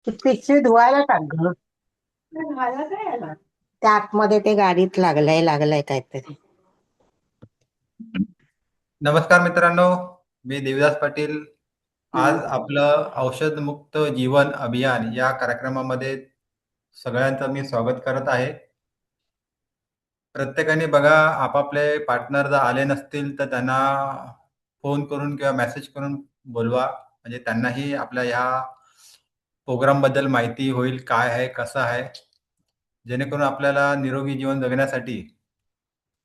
ती पिशवी धुवायला टाक ग. झालं काय याला? त्या आतमध्ये ते गाडीत लागलंय काहीतरी. नमस्कार मित्रांनो, मी देविदास पाटील. आज आपलं औषधमुक्त जीवन अभियान या कार्यक्रमामध्ये सगळ्यांचं मी स्वागत करत आहे. प्रत्येकाने बघा आपापले पार्टनर जर आले नसतील तर त्यांना फोन करून किंवा मेसेज करून बोलवा, म्हणजे त्यांनाही आपल्या ह्या प्रोग्रामबद्दल माहिती होईल, काय आहे, कसं आहे, जेणेकरून आपल्याला निरोगी जीवन जगण्यासाठी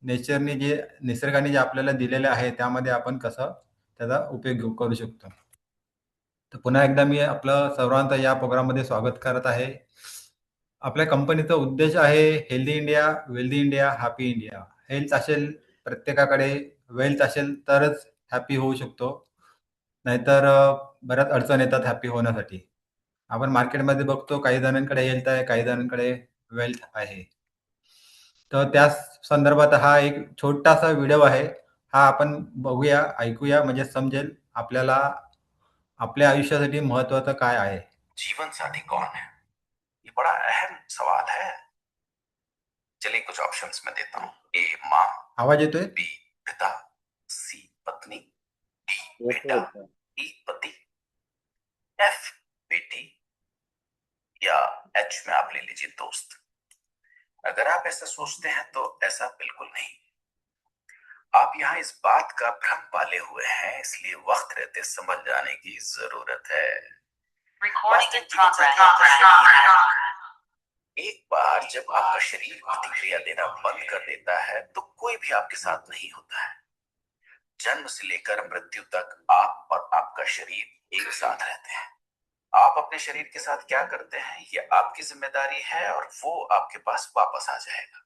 निसर्गाने जे आपल्याला दिलेले आहे त्यामध्ये आपण कसं त्याचा उपयोग करू शकतो. तर पुन्हा एकदा मी आपलं सर्वांचं या प्रोग्राममध्ये स्वागत करत आहे. आपल्या कंपनीचा उद्देश आहे healthy India, wealthy India, happy India. Health असेल प्रत्येकाकडे, वेल्थ असेल तरच हॅपी होऊ शकतो. नाहीतर बऱ्याच अडचण येतात हॅपी होण्यासाठी. आपण मार्केटमध्ये बघतो काही जणांकडे हेल्थ आहे, काही जणांकडे वेल्थ आहे. तर त्या संदर्भात हा एक छोटासा व्हिडिओ आहे. हा आपण बघूया, ऐकूया, म्हणजे समजेल आपल्याला आपल्या आयुष्यासाठी महत्वाचं काय आहे. जीवन साथी कौन है, ये बड़ा अहम सवाल है। चलिए कुछ ऑप्शंस में देता हूँ। ए माँ, आवाज येतोय? बी पिता, सी पत्नी, डी येतो बेटा, येतो. ई पति, एफ बेटी या एच में आप ले लीजिए दोस्त। अगर आप ऐसा सोचते हैं तो ऐसा बिल्कुल नहीं। आप यहाँ इस बात का भ्रम पाले हुए हैं, इसलिए वक्त रहते समझ जाने की जरूरत है। Recording in वास्तविक जीवन साथी progress. आपका शरीर है। एक बार जब आपका शरीर प्रतिक्रिया देना बंद कर देता है तो कोई भी आपके साथ नहीं होता है। जन्म से लेकर मृत्यु तक आप और आपका शरीर एक साथ रहते हैं। आप अपने शरीर के साथ क्या करते हैं ये आपकी जिम्मेदारी है और वो आपके पास वापस आ जाएगा।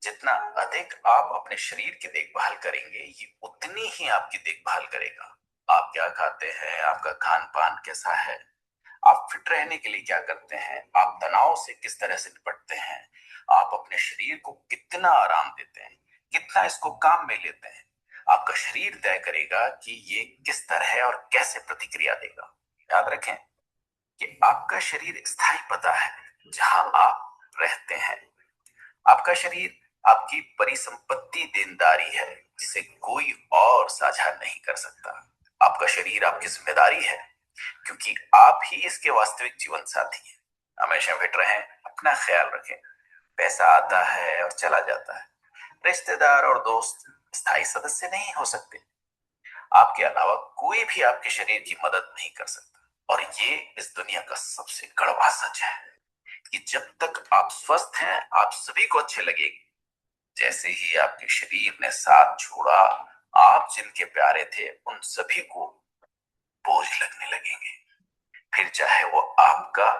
जितना अधिक आप अपने शरीर की देखभाल करेंगे ये उतनी ही आपकी देखभाल करेगा। आप क्या खाते हैं, आपका खान पान कैसा है, आप फिट रहने के लिए क्या करते हैं, आप तनाव से किस तरह से निपटते हैं, आप अपने शरीर को कितना आराम देते हैं, कितना इसको काम में लेते हैं, आपका शरीर तय करेगा कि ये किस तरह और कैसे प्रतिक्रिया देगा। याद रखें कि आपका शरीर स्थायी पता है जहां आप रहते हैं। आपका शरीर आपकी परिसंपत्ति देनदारी है जिसे कोई और साझा नहीं कर सकता। आपका शरीर आपकी जिम्मेदारी है क्योंकि आप ही इसके वास्तविक जीवन साथी हैं। हमेशा फिट रहें, अपना ख्याल रखें। पैसा आता है और चला जाता है, रिश्तेदार और दोस्त स्थायी सदस्य नहीं हो सकते। आपके अलावा कोई भी आपके शरीर की मदद नहीं कर सकता। और ये इस दुनिया का सबसे कड़वा सच है कि जब तक आप स्वस्थ हैं आप सभी को अच्छे लगेंगे। जैसे ही आपके शरीर ने साथ छोड़ा, आप जिनके प्यारे थे उन सभी को बोझ लगने लगेंगे, फिर चाहे वो आपका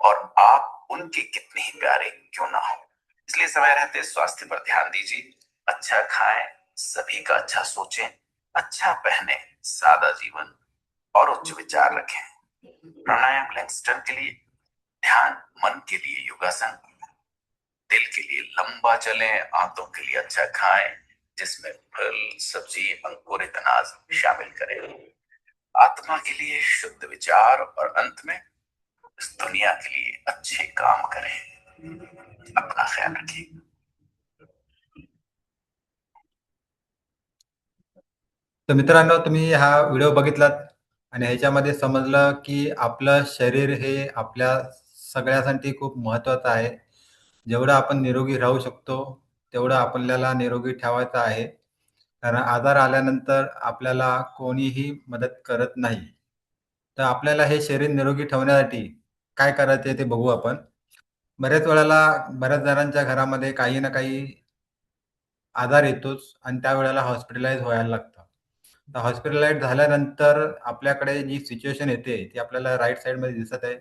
और आप उनके कितने ही प्यारे क्यों ना हो। इसलिए समय रहते स्वास्थ्य पर ध्यान दीजिए, अच्छा खाएं, सभी का अच्छा सोचें, अच्छा पहने, सादा जीवन और उच्च विचार रखें। प्राणायाम लैंगस्टन के लिए, ध्यान मन के लिए योगासन, दिल के लिए लंबा चलें, आंतों के लिए अच्छा खाएं जिसमें फल सब्जी अंकुरित अनाज शामिल करें, आत्मा के लिए शुद्ध विचार और अंत में इस दुनिया के लिए अच्छे काम करें। अपना ख्याल रखिए। तर मित्रांनो, तुम्ही हा व्हिडिओ बघितलात आणि ह्याच्यामध्ये समजलं की आपलं शरीर हे आपल्या सगळ्यासाठी खूप महत्वाचं आहे. जेवढं आपण निरोगी राहू शकतो तेवढं आपल्याला निरोगी ठेवायचं आहे. कारण आजार आल्यानंतर आपल्याला कोणीही मदत करत नाही. तर आपल्याला हे शरीर निरोगी ठेवण्यासाठी काय करायचं ते बघू आपण. बऱ्याच वेळेला बऱ्याच जणांच्या घरामध्ये काही ना काही आजार येतोच आणि त्यावेळेला हॉस्पिटलाइज व्हायला लागतं. तर हॉस्पिटलाइज झाल्यानंतर आपल्याकडे जी सिच्युएशन येते ती आपल्याला राइट साइडमध्ये दिसत आहे.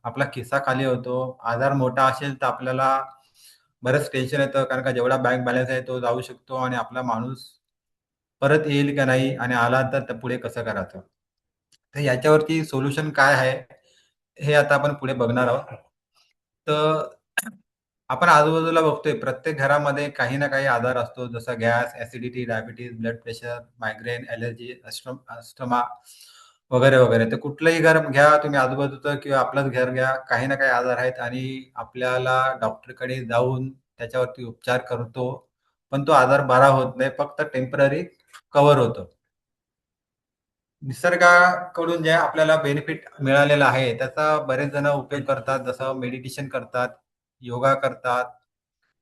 आपला खिस्सा खाली होतो. आजार मोठा असेल तर आपल्याला बरंच टेन्शन येतं, कारण का जेवढा बँक बॅलन्स आहे तो जाऊ शकतो आणि आपला माणूस परत येईल का नाही आणि आला तर पुढे कसं करायचं. तर याच्यावरती सोल्युशन काय आहे हे आता आपण पुढे बघणार आहोत. तर आपण आजूबाजूला बघतोय प्रत्येक घरामध्ये काही ना काही आजार असतो, जसं gas, acidity, diabetes, blood pressure, migraine, allergy, asthma. वगैरे वगैरे. तर कुठलंही घर घ्या तुम्ही आजूबाजूचं किंवा आपलंच घर घ्या, काही ना काही आजार आहेत आणि आपल्याला डॉक्टरकडे जाऊन त्याच्यावरती उपचार करतो. पण तो आजार बरा होत नाही, फक्त टेम्पररी कव्हर होतो. निसर्गाकडून जे आपल्याला बेनिफिट मिळालेला आहे, त्याचा बरेच जण उपयोग करतात. जसं मेडिटेशन करतात, योगा करतात,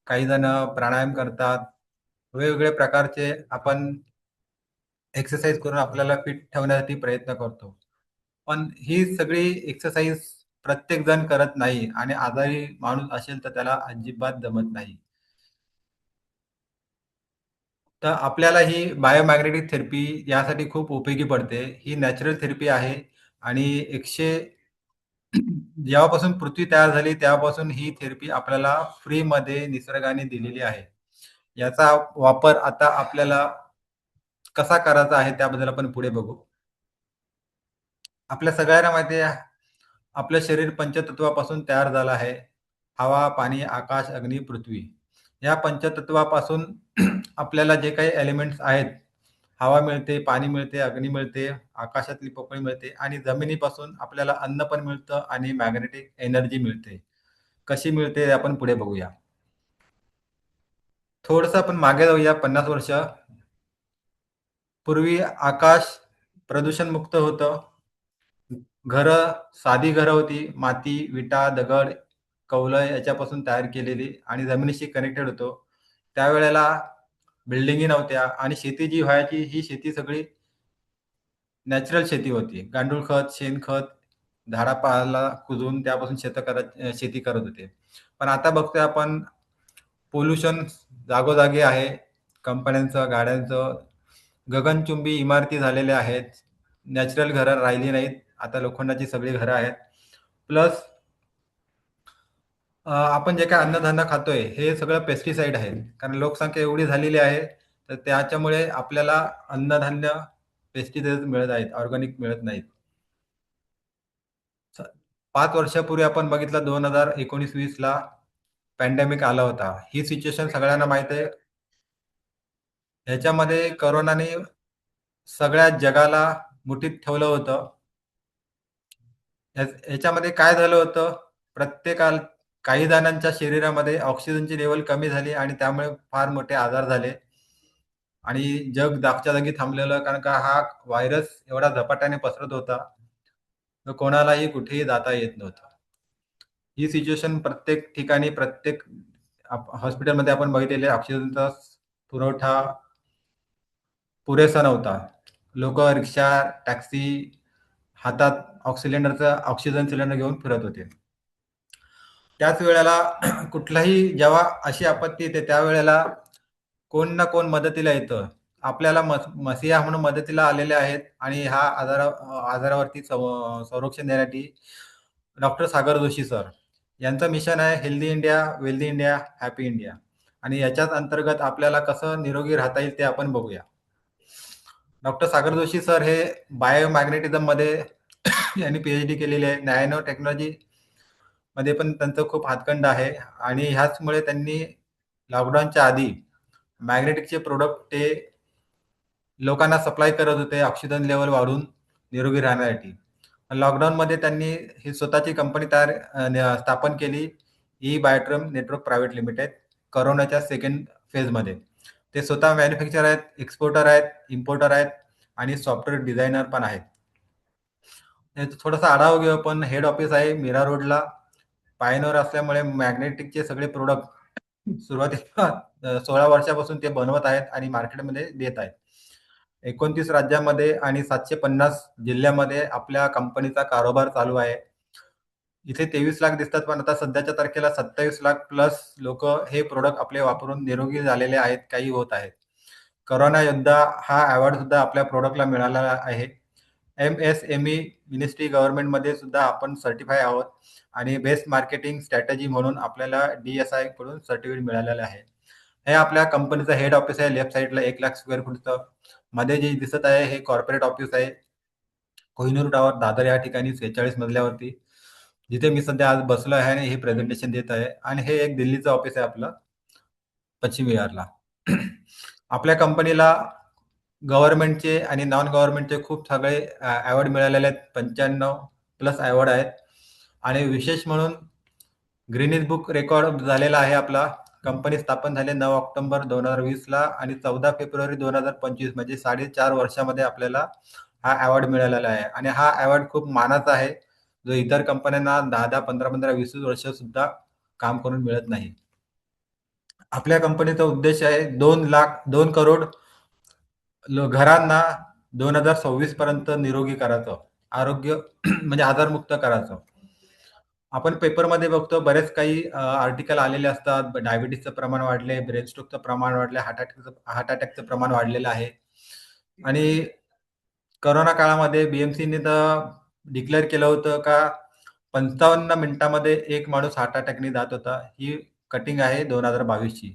काही जण प्राणायाम करतात. वेगवेगळे प्रकारचे आपण एक्सरसाइज करून आपल्याला फिट ठेवण्यासाठी प्रयत्न करतो. पण ही सगळी एक्सरसाइज प्रत्येक जण करत नाही आणि आजारी माणूस असेल तर त्याला अजिबात जमत नाही. तर आपल्याला ही बायोमॅग्नेटिक थेरपी यासाठी खूप उपयोगी पडते. ही नॅचरल थेरपी आहे आणि 100 जेव्हापासून पृथ्वी तयार झाली तेव्हापासून ही थेरपी आपल्याला फ्रीमध्ये निसर्गाने दिलेली आहे. याचा वापर आता आपल्याला कसा करायचा आहे त्याबद्दल आपण पुढे बघू. आपल्या सगळ्यांना माहिती आहे, आपलं शरीर पंचतत्वापासून तयार झालं आहे. हवा, पाणी, आकाश, अग्नी, पृथ्वी. या पंचतत्वापासून आपल्याला जे काही एलिमेंट्स आहेत, हवा मिळते, पाणी मिळते, अग्नी मिळते, आकाशातली पोकळी मिळते आणि जमिनीपासून आपल्याला अन्न पण मिळतं आणि मॅग्नेटिक एनर्जी मिळते. कशी मिळते हे आपण पुढे बघूया. थोडंसं आपण मागे जाऊया 50 वर्ष. पूर्वी आकाश प्रदूषणमुक्त होतं. घरं, साधी घरं होती. माती, विटा, दगड, कौलं याच्यापासून तयार केलेली आणि जमिनीशी कनेक्टेड होतो. त्यावेळेला बिल्डिंगी नव्हत्या आणि शेती जी व्हायची ही शेती सगळी नॅचरल शेती होती. गांडूळ खत, शेणखत, झाडापाला कुजून त्यापासून शेती करत होते. पण आता बघतोय आपण पोल्युशन जागोजागी आहे. कंपन्यांचं, गाड्यांचं, गगनचुंबी इमारती झालेल्या आहेत. नॅचरल घरं राहिली नाहीत. आता लोखंडाची सगळी घरं आहेत. प्लस आपण जे काही अन्नधान्य खातोय हे सगळं पेस्टिसाइड आहे. कारण लोकसंख्या एवढी झालेली आहे, तर त्याच्यामुळे आपल्याला अन्नधान्य पेस्टिसाइड मिळत आहेत, ऑर्गॅनिक मिळत नाहीत. 5 वर्षापूर्वी आपण बघितलं 2019-20 ला पॅन्डेमिक आला होता. ही सिच्युएशन सगळ्यांना माहीत आहे. ह्याच्यामध्ये कोरोनाने सगळ्या जगाला मुठीत ठेवलं होतं. ह्याच्यामध्ये काय झालं होतं, प्रत्येकाला काही जणांच्या शरीरामध्ये ऑक्सिजनची लेव्हल कमी झाली आणि त्यामुळे फार मोठे आजार झाले आणि जग जागच्या जागी थांबलेलं. कारण का हा व्हायरस एवढा झपाट्याने पसरत होता, तर कोणालाही कुठेही जाता येत नव्हतं. ही सिच्युएशन प्रत्येक ठिकाणी, प्रत्येक हॉस्पिटलमध्ये आपण बघितलेले ऑक्सिजनचा पुरवठा पुरेसा नव्हता. लोकं रिक्षा, टॅक्सी हातात ऑक्सिजन सिलेंडर घेऊन फिरत होते. त्याच वेळेला कुठलाही जेव्हा अशी आपत्ती येते त्यावेळेला कोण ना कोण मदतीला येतं. आपल्याला मसिहा म्हणून मदतीला आलेले आहेत आणि ह्या आजारावरती संरक्षण देण्यासाठी डॉक्टर सागर जोशी सर यांचं मिशन आहे healthy India, wealthy India, happy India आणि याच्याच अंतर्गत आपल्याला कसं निरोगी राहता येईल ते आपण बघूया. डॉक्टर सागर जोशी सर हे बायोमॅग्नेटिझममध्ये यांनी पीएचडी केलेली आहे. नॅनो टेक्नॉलॉजी मध्ये पण त्यांचं खूप हातखंड आहे आणि ह्याचमुळे त्यांनी लॉकडाऊनच्या आधी मॅग्नेटिकचे प्रोडक्ट ते लोकांना सप्लाय करत होते ऑक्सिजन लेवल वाढवून निरोगी राहण्यासाठी. लॉकडाऊनमध्ये त्यांनी ही स्वतःची कंपनी स्थापन केली, ई बायोट्रम नेटवर्क प्रायव्हेट लिमिटेड, कोरोनाच्या सेकंड फेजमध्ये. ते स्वतः मॅन्युफॅक्चर आहेत, एक्सपोर्टर आहेत, इम्पोर्टर आहेत आणि सॉफ्टवेअर डिझायनर पण आहेत. याचा थोडासा आढावा घेऊ आपण. हेड ऑफिस आहे मीरा रोडला. पायनोर असल्यामुळे मॅग्नेटिकचे सगळे प्रोडक्ट सुरुवातीला 16 वर्षापासून ते बनवत आहेत आणि मार्केटमध्ये देत आहेत. 29 राज्यामध्ये आणि 750 जिल्ह्यामध्ये आपल्या कंपनीचा कारोबार चालू आहे. इथे 23 लाख दिसतात, पण आता सध्याच्या तारखेला 27 लाख प्लस लोक हे प्रोडक्ट आपले वापरून निरोगी झालेले आहेत, काही होत आहेत. कोरोना योद्धा हा अवॉर्ड सुद्धा आपल्या प्रोडक्टला मिळाला आहे. MSME मिनिस्ट्री गव्हर्नमेंटमध्ये सुद्धा आपण सर्टिफाय आहोत आणि बेस्ट मार्केटिंग स्ट्रॅटेजी म्हणून आपल्याला DSI कडून सर्टिफिकेट मिळालेलं आहे. हे आपल्या कंपनीचं हेड ऑफिस आहे. लेफ्ट साईडला 1 लाख स्क्वेअर फूटचं. मध्ये जे दिसत आहे हे कॉर्पोरेट ऑफिस आहे. कोहिनूर टॉवर दादर या ठिकाणी 46 मजल्यावरती, जिथे मी सध्या आज बसलो आहे आणि हे प्रेझेंटेशन देत आहे. आणि हे एक दिल्लीचं ऑफिस आहे आपलं, पश्चिम विहारला. आपल्या कंपनीला गव्हर्नमेंटचे आणि नॉन गव्हर्नमेंटचे खूप सगळे अवॉर्ड मिळालेले आहेत. 95+ अवॉर्ड आहेत. आणि विशेष म्हणून गिनीज बुक रेकॉर्ड झालेला आहे आपला. कंपनी स्थापन झाली 9 ऑक्टोबर 2020ला आणि 14 फेब्रुवारी 2025 म्हणजे 4.5 वर्षामध्ये आपल्याला हा अवॉर्ड मिळालेला आहे. आणि हा अवॉर्ड खूप मानाचा आहे, जो इतर कंपन्यांना 10-10, 15-15, 20-20 वर्ष सुद्धा काम करून मिळत नाही. आपल्या कंपनीचा उद्देश आहे 2 करोड घरांना 2026 पर्यंत निरोगी करायचं. आरोग्य म्हणजे आजारमुक्त करायचं. आपण पेपरमध्ये बघतो बरेच काही आर्टिकल आलेले असतात. डायबिटीजचं प्रमाण वाढले, ब्रेन स्ट्रोकचं प्रमाण वाढले, हार्ट अटॅकचं प्रमाण वाढलेलं आहे. आणि कोरोना काळामध्ये बीएमसीने तर डिक्लेअर केलं होतं का 55 मिनिटामध्ये एक माणूस हार्ट अटॅकने जात होता. ही कटिंग आहे 2022ची.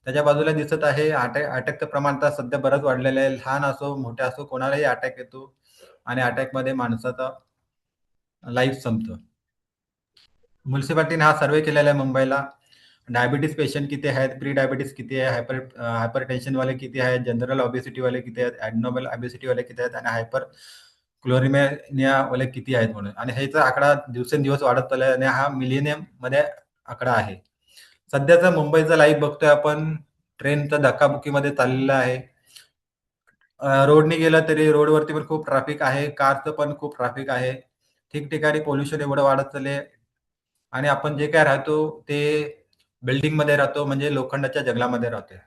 त्याच्या बाजूला दिसत आहे अटॅकचं प्रमाण आता सध्या बरंच वाढलेलं आहे. लहान असो, मोठे असो कोणालाही अटॅक येतो आणि अटॅकमध्ये माणसाचा लाईफ संपतं. म्युन्सिपाल्टीने हा सर्वे केलेला आहे मुंबईला. डायबिटीज पेशंट किती आहेत, प्री डायबिटीज किती आहे, हायपरटेन्शनवाले किती आहेत, जनरल ओबेसिटीवाले किती आहेत, ॲबनॉर्मल ओबेसिटीवाले किती आहेत आणि हायपर क्लोरिमेनियावाले किती आहेत म्हणून. आणि ह्याचा आकडा दिवसेंदिवस वाढत चालला आहे आणि हा मिलियनमध्ये आकडा आहे. सध्याचा मुंबईचा लाईव्ह बघतोय आपण. ट्रेनचा धक्काबुक्कीमध्ये चाललेला आहे. रोडने गेलं तरी रोडवरती पण खूप ट्रॅफिक आहे. कारचं पण खूप ट्रॅफिक आहे. ठिकठिकाणी पोल्युशन एवढं वाढत चाललंय आणि आपण जे काय राहतो ते बिल्डिंगमध्ये राहतो म्हणजे लोखंडाच्या जंगलामध्ये राहतोय.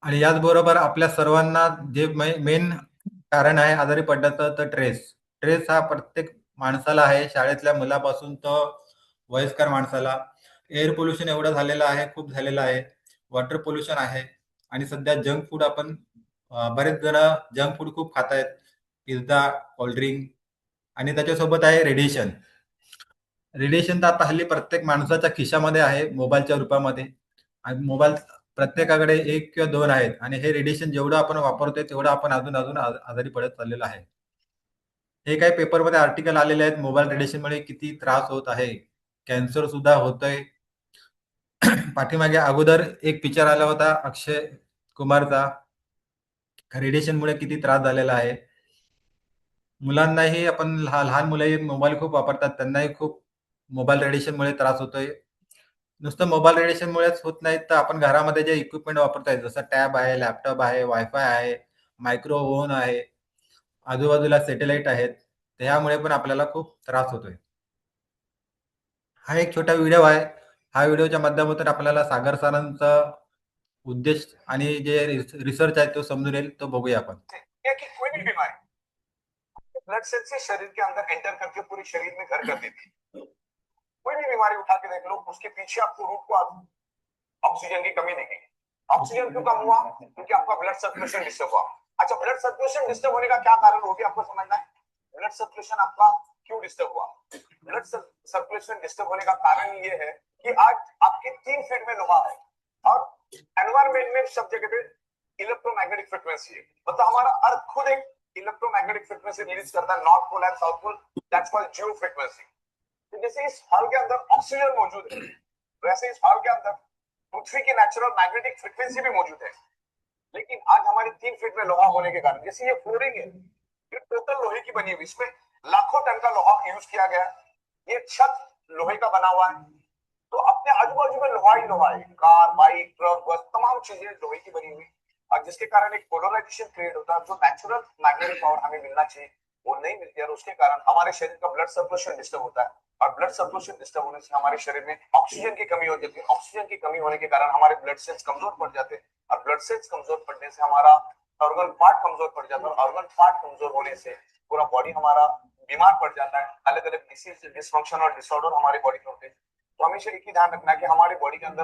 आणि याचबरोबर आपल्या सर्वांना जे मेन कारण आहे आजारी पडण्याचं तर स्ट्रेस हा प्रत्येक माणसाला आहे, शाळेतल्या मुलापासून तर वयस्कर माणसाला. एअर पोल्युशन एवढं झालेलं आहे, खूप झालेलं आहे. वॉटर पोल्युशन आहे आणि सध्या जंक फूड आपण बरेच जण जंक फूड खूप खात आहेत. पिझ्झा, कोल्ड्रिंक आणि त्याच्यासोबत आहे रेडिएशन. रेडिएशन तर आता हल्ली प्रत्येक माणसाच्या खिशामध्ये आहे मोबाईलच्या रूपामध्ये. आणि मोबाईल प्रत्येकाकडे 1 किंवा 2 आहेत आणि हे रेडिएशन जेवढं आपण वापरतोय तेवढं आपण अजून आजारी पडत चाललेलो आहे. हे काही पेपरमध्ये आर्टिकल आलेले आहेत. मोबाईल रेडिएशनमुळे किती त्रास होत आहे. कॅन्सर सुद्धा होतोय. पाठीमागे अगोदर एक पिक्चर आला होता अक्षय कुमारचा. रेडिएशनमुळे किती त्रास झालेला आहे. मुलांनाही आपण लहान मुलंही मोबाईल खूप वापरतात. त्यांनाही खूप मोबाईल रेडिएशनमुळे त्रास होतोय. नुसतं मोबाईल रेडिएशनमुळेच होत नाहीत, तर आपण घरामध्ये जे इक्विपमेंट वापरताय जसं टॅब आहे, लॅपटॉप आहे, वायफाय आहे, मायक्रो ओव्हन आहे, आजूबाजूला सॅटेलाईट आहेत. त्यामुळे पण आपल्याला खूप त्रास होतोय. हा एक छोटा व्हिडिओ आहे. हा व्हिडिओच्या माध्यमातून आपल्याला सागर सरांचा उद्देश आणि जे रिसर्च आहे तो समजून येईल. तो बघूया आपण. या कि कोई भी बीमारी ब्लड सेल से शरीर के अंदर एंटर करके पूरे शरीर में घर कर देती है। कोई भी बीमारी उठा के देख लो, उसके पीछे आपको रूट को ऑक्सीजन की कमी दिखेगी। ऑक्सीजन क्यों कम हुआ? क्योंकि आपका ब्लड सर्कुलेशन डिस्टर्ब हुआ। अच्छा, ब्लड सर्कुलेशन डिस्टर्ब होने का क्या कारण होगी आपको समझना है। ब्लड सर्कुलेशन आपका क्यों डिस्टर्ब हुआ? ब्लड सर्कुलेशन डिस्टर्ब होने का कारण ये है कि आज आपके 3 फीट में लोहा है और एनवायरमेंट में सब जगह पे इलेक्ट्रोमैग्नेटिक फ्रीक्वेंसी है। मतलब हमारा अर्थ खुद एक इलेक्ट्रोमैग्नेटिक फ्रीक्वेंसी रिलीज करता है, north pole and south pole, that's called geo frequency. तो जैसे इस हॉल के अंदर ऑक्सीजन मौजूद है, वैसे इस हॉल के अंदर पृथ्वी की नेचुरल मैग्नेटिक फ्रीक्वेंसी भी मौजूद है। लेकिन आज हमारे 3 फीट में लोहा होने के कारण, जैसे ये फ्लोरिंग है, ये टोटल लोहे की बनी हुई, इसमें लाखों टन का लोहा यूज किया गया। ये छत लोहे का बना हुआ है, तो अपने आजू बाजू में लोहा ही लोहा है। कार, बाइक, ट्रक, बस तमाम चीजें लोहे की बनी हुई, और जिसके कारण एक पोलराइजेशन क्रिएट होता है। जो नेचुरल मैग्नेटिक पावर हमें मिलना चाहिए वो नहीं मिलती है, और उसके कारण हमारे शरीर का ब्लड सर्कुलेशन डिस्टर्ब होता है। और ब्लड सर्कुलेशन डिस्टर्ब होने से हमारे शरीर में ऑक्सीजन की कमी हो जाती है। ऑक्सीजन की कमी होने के कारण हमारे ब्लड सेल्स कमजोर पड़ जाते हैं, और ब्लड सेल्स कमजोर पड़ने से हमारा ऑर्गन पार्ट कमजोर पड़ जाता है। ऑर्गन पार्ट कमजोर होने से पूरा बॉडी हमारा बीमार पड़ जाता है। अलग अलग डिसीज, डिसफंक्शन और डिसऑर्डर हमारी बॉडी में होते हैं। तो हमेशा एक ही ध्यान रखना है कि हमारे बॉडी के अंदर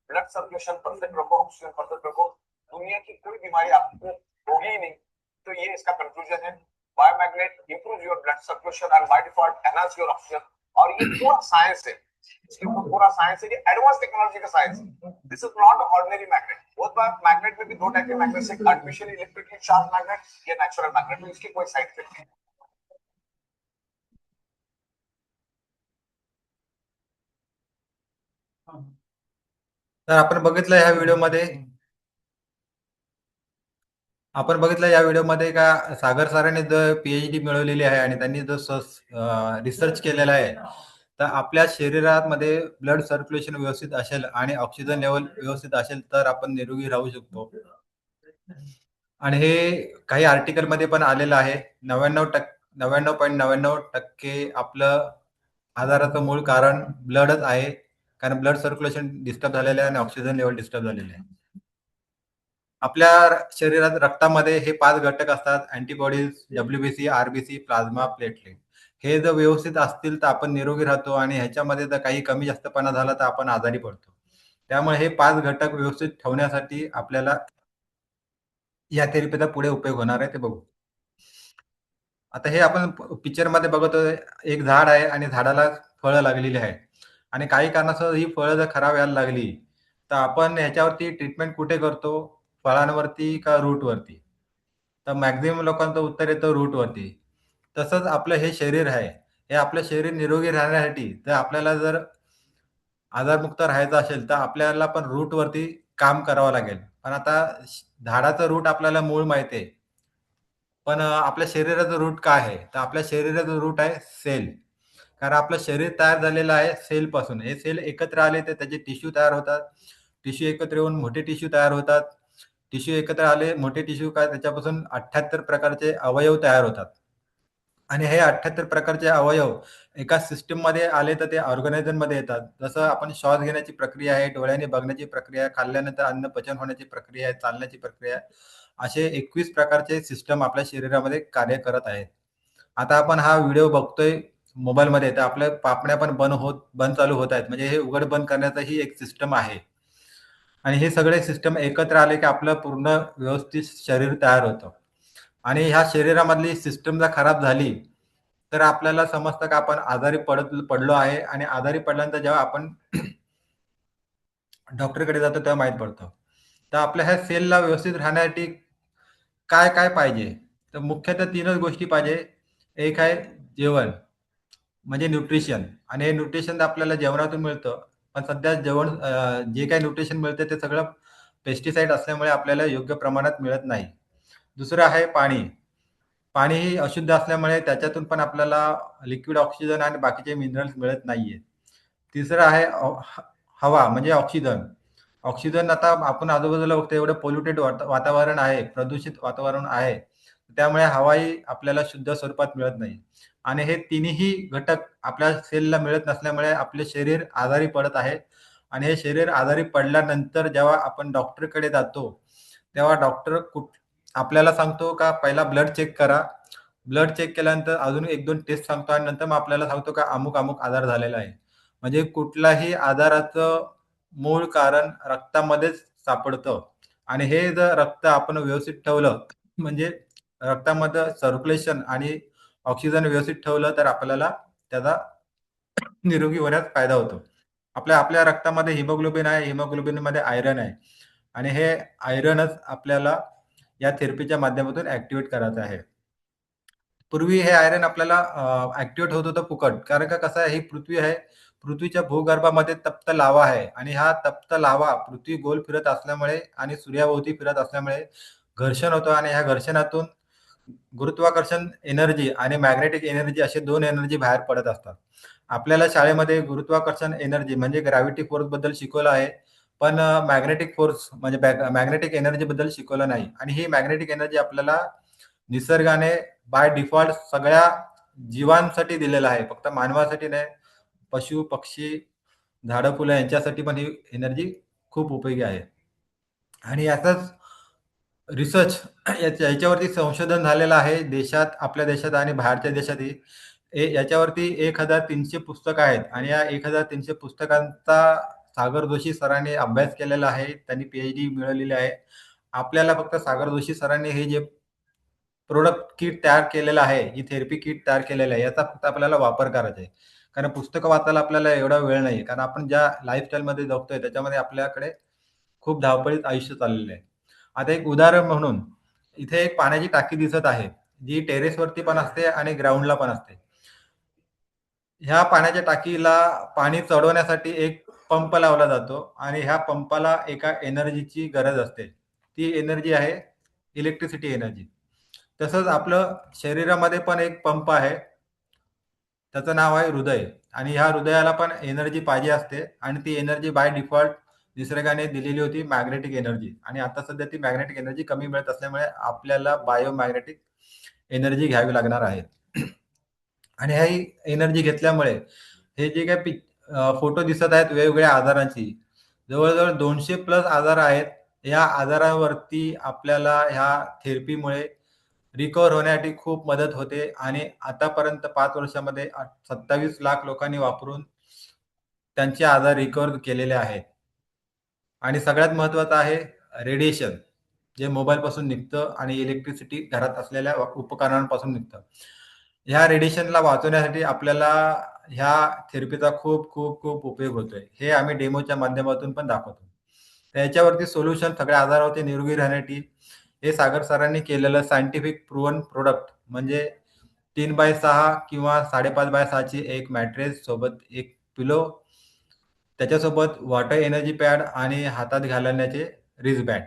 ब्लड सर्कुलेशन परफेक्ट रखो, ऑक्सीजन परफेक्ट रखो, दुनिया की कोई बीमारी आपको होगी ही नहीं। तो ये इसका कंक्लूजन है। Biomagnet improve your blood circulation and by default enhance your oxygen. और ये पूरा साइंस है, इसके ऊपर पूरा साइंस है, ये एडवांस टेक्नोलॉजी का साइंस है। दिस इज नॉट ऑर्डिनरी मैग्नेट। बहुत बार मैग्नेट में भी 2 टाइप के मैग्नेट है, आर्टिफिशियल इलेक्ट्रिकली चार्ज मैग्नेट या नेचुरल मैग्नेट। तो इसकी कोई साइड इफेक्ट नहीं। तर आपण बघितलं ह्या व्हिडिओमध्ये आपण बघितलं या व्हिडिओमध्ये का सागर सरांनी जो PhD मिळवलेली आहे आणि त्यांनी जो रिसर्च केलेला आहे, तर आपल्या शरीरामध्ये ब्लड सर्क्युलेशन व्यवस्थित असेल आणि ऑक्सिजन लेवल व्यवस्थित असेल तर आपण निरोगी राहू शकतो. आणि हे काही आर्टिकलमध्ये पण आलेलं आहे. 99.99% आपलं आजाराचं मूळ कारण ब्लडच आहे. कारण ब्लड सर्क्युलेशन डिस्टर्ब झालेलं आहे आणि ऑक्सिजन लेवल डिस्टर्ब झालेलं आहे. आपल्या शरीरात रक्तामध्ये हे 5 घटक असतात: antibodies, WBC, RBC, plasma, platelet. हे जर व्यवस्थित असतील तर आपण निरोगी राहतो आणि ह्याच्यामध्ये जर काही कमी जास्तपणा झाला तर आपण आजारी पडतो. त्यामुळे हे 5 घटक व्यवस्थित ठेवण्यासाठी आपल्याला या थेरपीचा पुढे उपयोग होणार आहे ते बघू. आता हे आपण पिक्चरमध्ये बघतोय, एक झाड आहे आणि झाडाला फळं लागलेली आहेत आणि काही कारणास्तव ही फळं जर खराब यायला लागली, तर आपण ह्याच्यावरती ट्रीटमेंट कुठे करतो? फळांवरती का रूटवरती? तर मॅक्सिमम लोकांचं उत्तर येतं रूटवरती. तसंच आपलं हे शरीर आहे. हे आपलं शरीर निरोगी राहण्यासाठी तर आपल्याला जर आजारमुक्त राहायचं असेल, तर आपल्याला पण रूटवरती काम करावं लागेल. पण आता झाडाचं रूट आपल्याला मूळ माहिती आहे. पण आपल्या शरीराचं रूट काय आहे? तर आपल्या शरीराचं रूट आहे सेल. कारण आपलं शरीर तयार झालेलं आहे सेलपासून. हे सेल एकत्र आले तर त्याचे टिश्यू तयार होतात. टिश्यू एकत्र येऊन मोठे टिश्यू तयार होतात. टिश्यू एकत्र आले, मोठे टिश्यू काय त्याच्यापासून 78 प्रकारचे अवयव तयार होतात. आणि हे 78 प्रकारचे अवयव एका सिस्टममध्ये आले तर ते ऑर्गनायझरमध्ये येतात. जसं आपण श्वास घेण्याची प्रक्रिया आहे, डोळ्याने बघण्याची प्रक्रिया आहे, खाल्ल्यानंतर अन्न पचन होण्याची प्रक्रिया आहे, चालण्याची प्रक्रिया आहे. असे 21 प्रकारचे सिस्टम आपल्या शरीरामध्ये कार्य करत आहेत. आता आपण हा व्हिडिओ बघतोय मोबाईलमध्ये, तर आपल्या पापण्या पण बंद चालू होत आहेत. म्हणजे हे उघड बंद करण्याचा ही एक सिस्टम आहे. आणि हे सगळे सिस्टम एकत्र आले की आपलं पूर्ण व्यवस्थित शरीर तयार होतं. आणि ह्या शरीरामधली सिस्टम जर खराब झाली, तर आपल्याला समजतं की आपण आजारी पडलो आहे आणि आजारी पडल्यानंतर जेव्हा आपण डॉक्टरकडे जातो तेव्हा माहीत पडतं. तर आपल्या ह्या सेलला व्यवस्थित राहण्यासाठी काय पाहिजे? तर मुख्यतः 3च गोष्टी पाहिजे. एक आहे जेवण, म्हणजे न्यूट्रिशन आणि हे न्यूट्रिशन आपल्याला जेवणातून मिळतं. पण सध्या जे काही न्यूट्रिशन मिळतं ते सगळं पेस्टिसाइड असल्यामुळे आपल्याला योग्य प्रमाणात मिळत नाही. दुसरं आहे पाणी. पाणीही अशुद्ध असल्यामुळे त्याच्यातून पण आपल्याला लिक्विड ऑक्सिजन आणि बाकीचे मिनरल्स मिळत नाहीये. तिसरं आहे हवा म्हणजे ऑक्सिजन. ऑक्सिजन आता आपण आजूबाजूला बघतो एवढं पोल्युटेड वातावरण आहे, प्रदूषित वातावरण आहे. त्यामुळे हवाही आपल्याला शुद्ध स्वरूपात मिळत नाही. आणि हे तिन्ही घटक आपल्या सेलला मिळत नसल्यामुळे आपले शरीर आजारी पडत आहे. आणि हे शरीर आजारी पडल्यानंतर जेव्हा आपण डॉक्टरकडे जातो, तेव्हा डॉक्टर आपल्याला सांगतो का पहिला ब्लड चेक करा. ब्लड चेक केल्यानंतर अजून 1-2 टेस्ट सांगतो आणि नंतर मग आपल्याला सांगतो का अमुक-अमुक आजार झालेला आहे. म्हणजे कुठल्याही आजाराचं मूळ कारण रक्तामध्येच सापडतं आणि हे जर रक्त आपण व्यवस्थित ठेवलं, म्हणजे रक्तामध्ये सर्क्युलेशन आणि ऑक्सिजन व्यवस्थित ठेवलं, तर आपल्याला त्याचा निरोगी होण्यास फायदा होतो. आपल्या आपल्या रक्तामध्ये हिमोग्लोबिन आहे, हिमोग्लोबिनमध्ये आयर्न आहे आणि हे आयर्नच आपल्याला या थेरपीच्या माध्यमातून ॲक्टिव्हेट करायचं आहे. पूर्वी हे आयर्न आपल्याला ॲक्टिव्हेट होत होतं फुकट. कारण का कसं आहे, ही पृथ्वी आहे. पृथ्वीच्या भूगर्भामध्ये तप्त लावा आहे आणि हा तप्त लावा पृथ्वी गोल फिरत असल्यामुळे आणि सूर्याभोवती फिरत असल्यामुळे घर्षण होतं आणि ह्या घर्षणातून गुरुत्वाकर्षण एनर्जी आणि मॅग्नेटिक एनर्जी असे 2 एनर्जी बाहेर पडत असतात. आपल्याला शाळेमध्ये गुरुत्वाकर्षण एनर्जी म्हणजे ग्रॅव्हिटी फोर्सबद्दल शिकवलं आहे. पण मॅग्नेटिक फोर्स म्हणजे मॅग्नेटिक एनर्जीबद्दल शिकवलं नाही आणि ही मॅग्नेटिक एनर्जी आपल्याला निसर्गाने बाय डिफॉल्ट सगळ्या जीवांसाठी दिलेलं आहे. फक्त मानवासाठी नाही, पशु, पक्षी, झाडं, फुलं यांच्यासाठी पण ही एनर्जी खूप उपयोगी आहे. आणि याचाच रिसर्च याच्यावरती संशोधन झालेलं आहे देशात, आपल्या देशात आणि बाहेरच्या देशातही. याच्यावरती 1300 पुस्तकं आहेत आणि या 1300 पुस्तकांचा सागर जोशी सरांनी अभ्यास केलेला आहे. त्यांनी PhD मिळवलेली आहे. आपल्याला फक्त सागर जोशी सरांनी हे जे प्रॉडक्ट किट तयार केलेलं आहे, ही थेरपी किट तयार केलेलं आहे, याचा फक्त आपल्याला वापर करायचा आहे. कारण पुस्तकं वाचायला आपल्याला एवढा वेळ नाही. कारण आपण ज्या लाईफस्टाईलमध्ये जगतोय त्याच्यामध्ये आपल्याकडे खूप धावपळीत आयुष्य चाललेलं आहे. आता एक उदाहरण म्हणून इथे एक पाण्याची टाकी दिसत आहे, जी टेरेसवरती पण असते आणि ग्राउंडला पण असते. ह्या पाण्याच्या टाकीला पाणी चढवण्यासाठी एक पंप लावला जातो आणि ह्या पंपाला एका एनर्जीची गरज असते. ती एनर्जी आहे इलेक्ट्रिसिटी एनर्जी. तसंच आपलं शरीरामध्ये पण एक पंप आहे, त्याचं नाव आहे हृदय. आणि ह्या हृदयाला पण एनर्जी पाहिजे असते आणि ती एनर्जी बाय डिफॉल्ट निसर्गाने दिलेली होती मॅग्नेटिक एनर्जी. आणि आता सध्या ती मॅग्नेटिक एनर्जी कमी मिळत असल्यामुळे आपल्याला बायोमॅग्नेटिक एनर्जी घ्यावी लागणार आहे. आणि ही एनर्जी घेतल्यामुळे हे जे काही फोटो दिसत आहेत वेगवेगळ्या आजारांची, जवळजवळ 200 प्लस आजार आहेत. या आजारावरती आपल्याला ह्या थेरपीमुळे रिकव्हर होण्यासाठी खूप मदत होते आणि आतापर्यंत 5 वर्षामध्ये 27 लाख लोकांनी वापरून त्यांचे आजार रिकव्हर केलेले आहेत. आणि सगळ्यात महत्त्वाचं आहे रेडिएशन, जे मोबाईलपासून निघतं आणि इलेक्ट्रिसिटी घरात असलेल्या उपकरणांपासून निघतं. ह्या रेडिएशनला वाचवण्यासाठी आपल्याला ह्या थेरपीचा खूप खूप खूप उपयोग होतोय. हे आम्ही डेमोच्या माध्यमातून पण दाखवतो. तर याच्यावरती सोल्युशन सगळ्या आजारावरती निरोगी राहण्यासाठी हे सागर सरांनी केलेलं सायंटिफिक प्रूव्हन प्रोडक्ट म्हणजे 3x6 किंवा 5.5x6 ची एक मॅट्रेस सोबत एक पिलो, त्याच्यासोबत वॉटर एनर्जी पॅड आणि हातात घालण्याचे रिस्टबँड.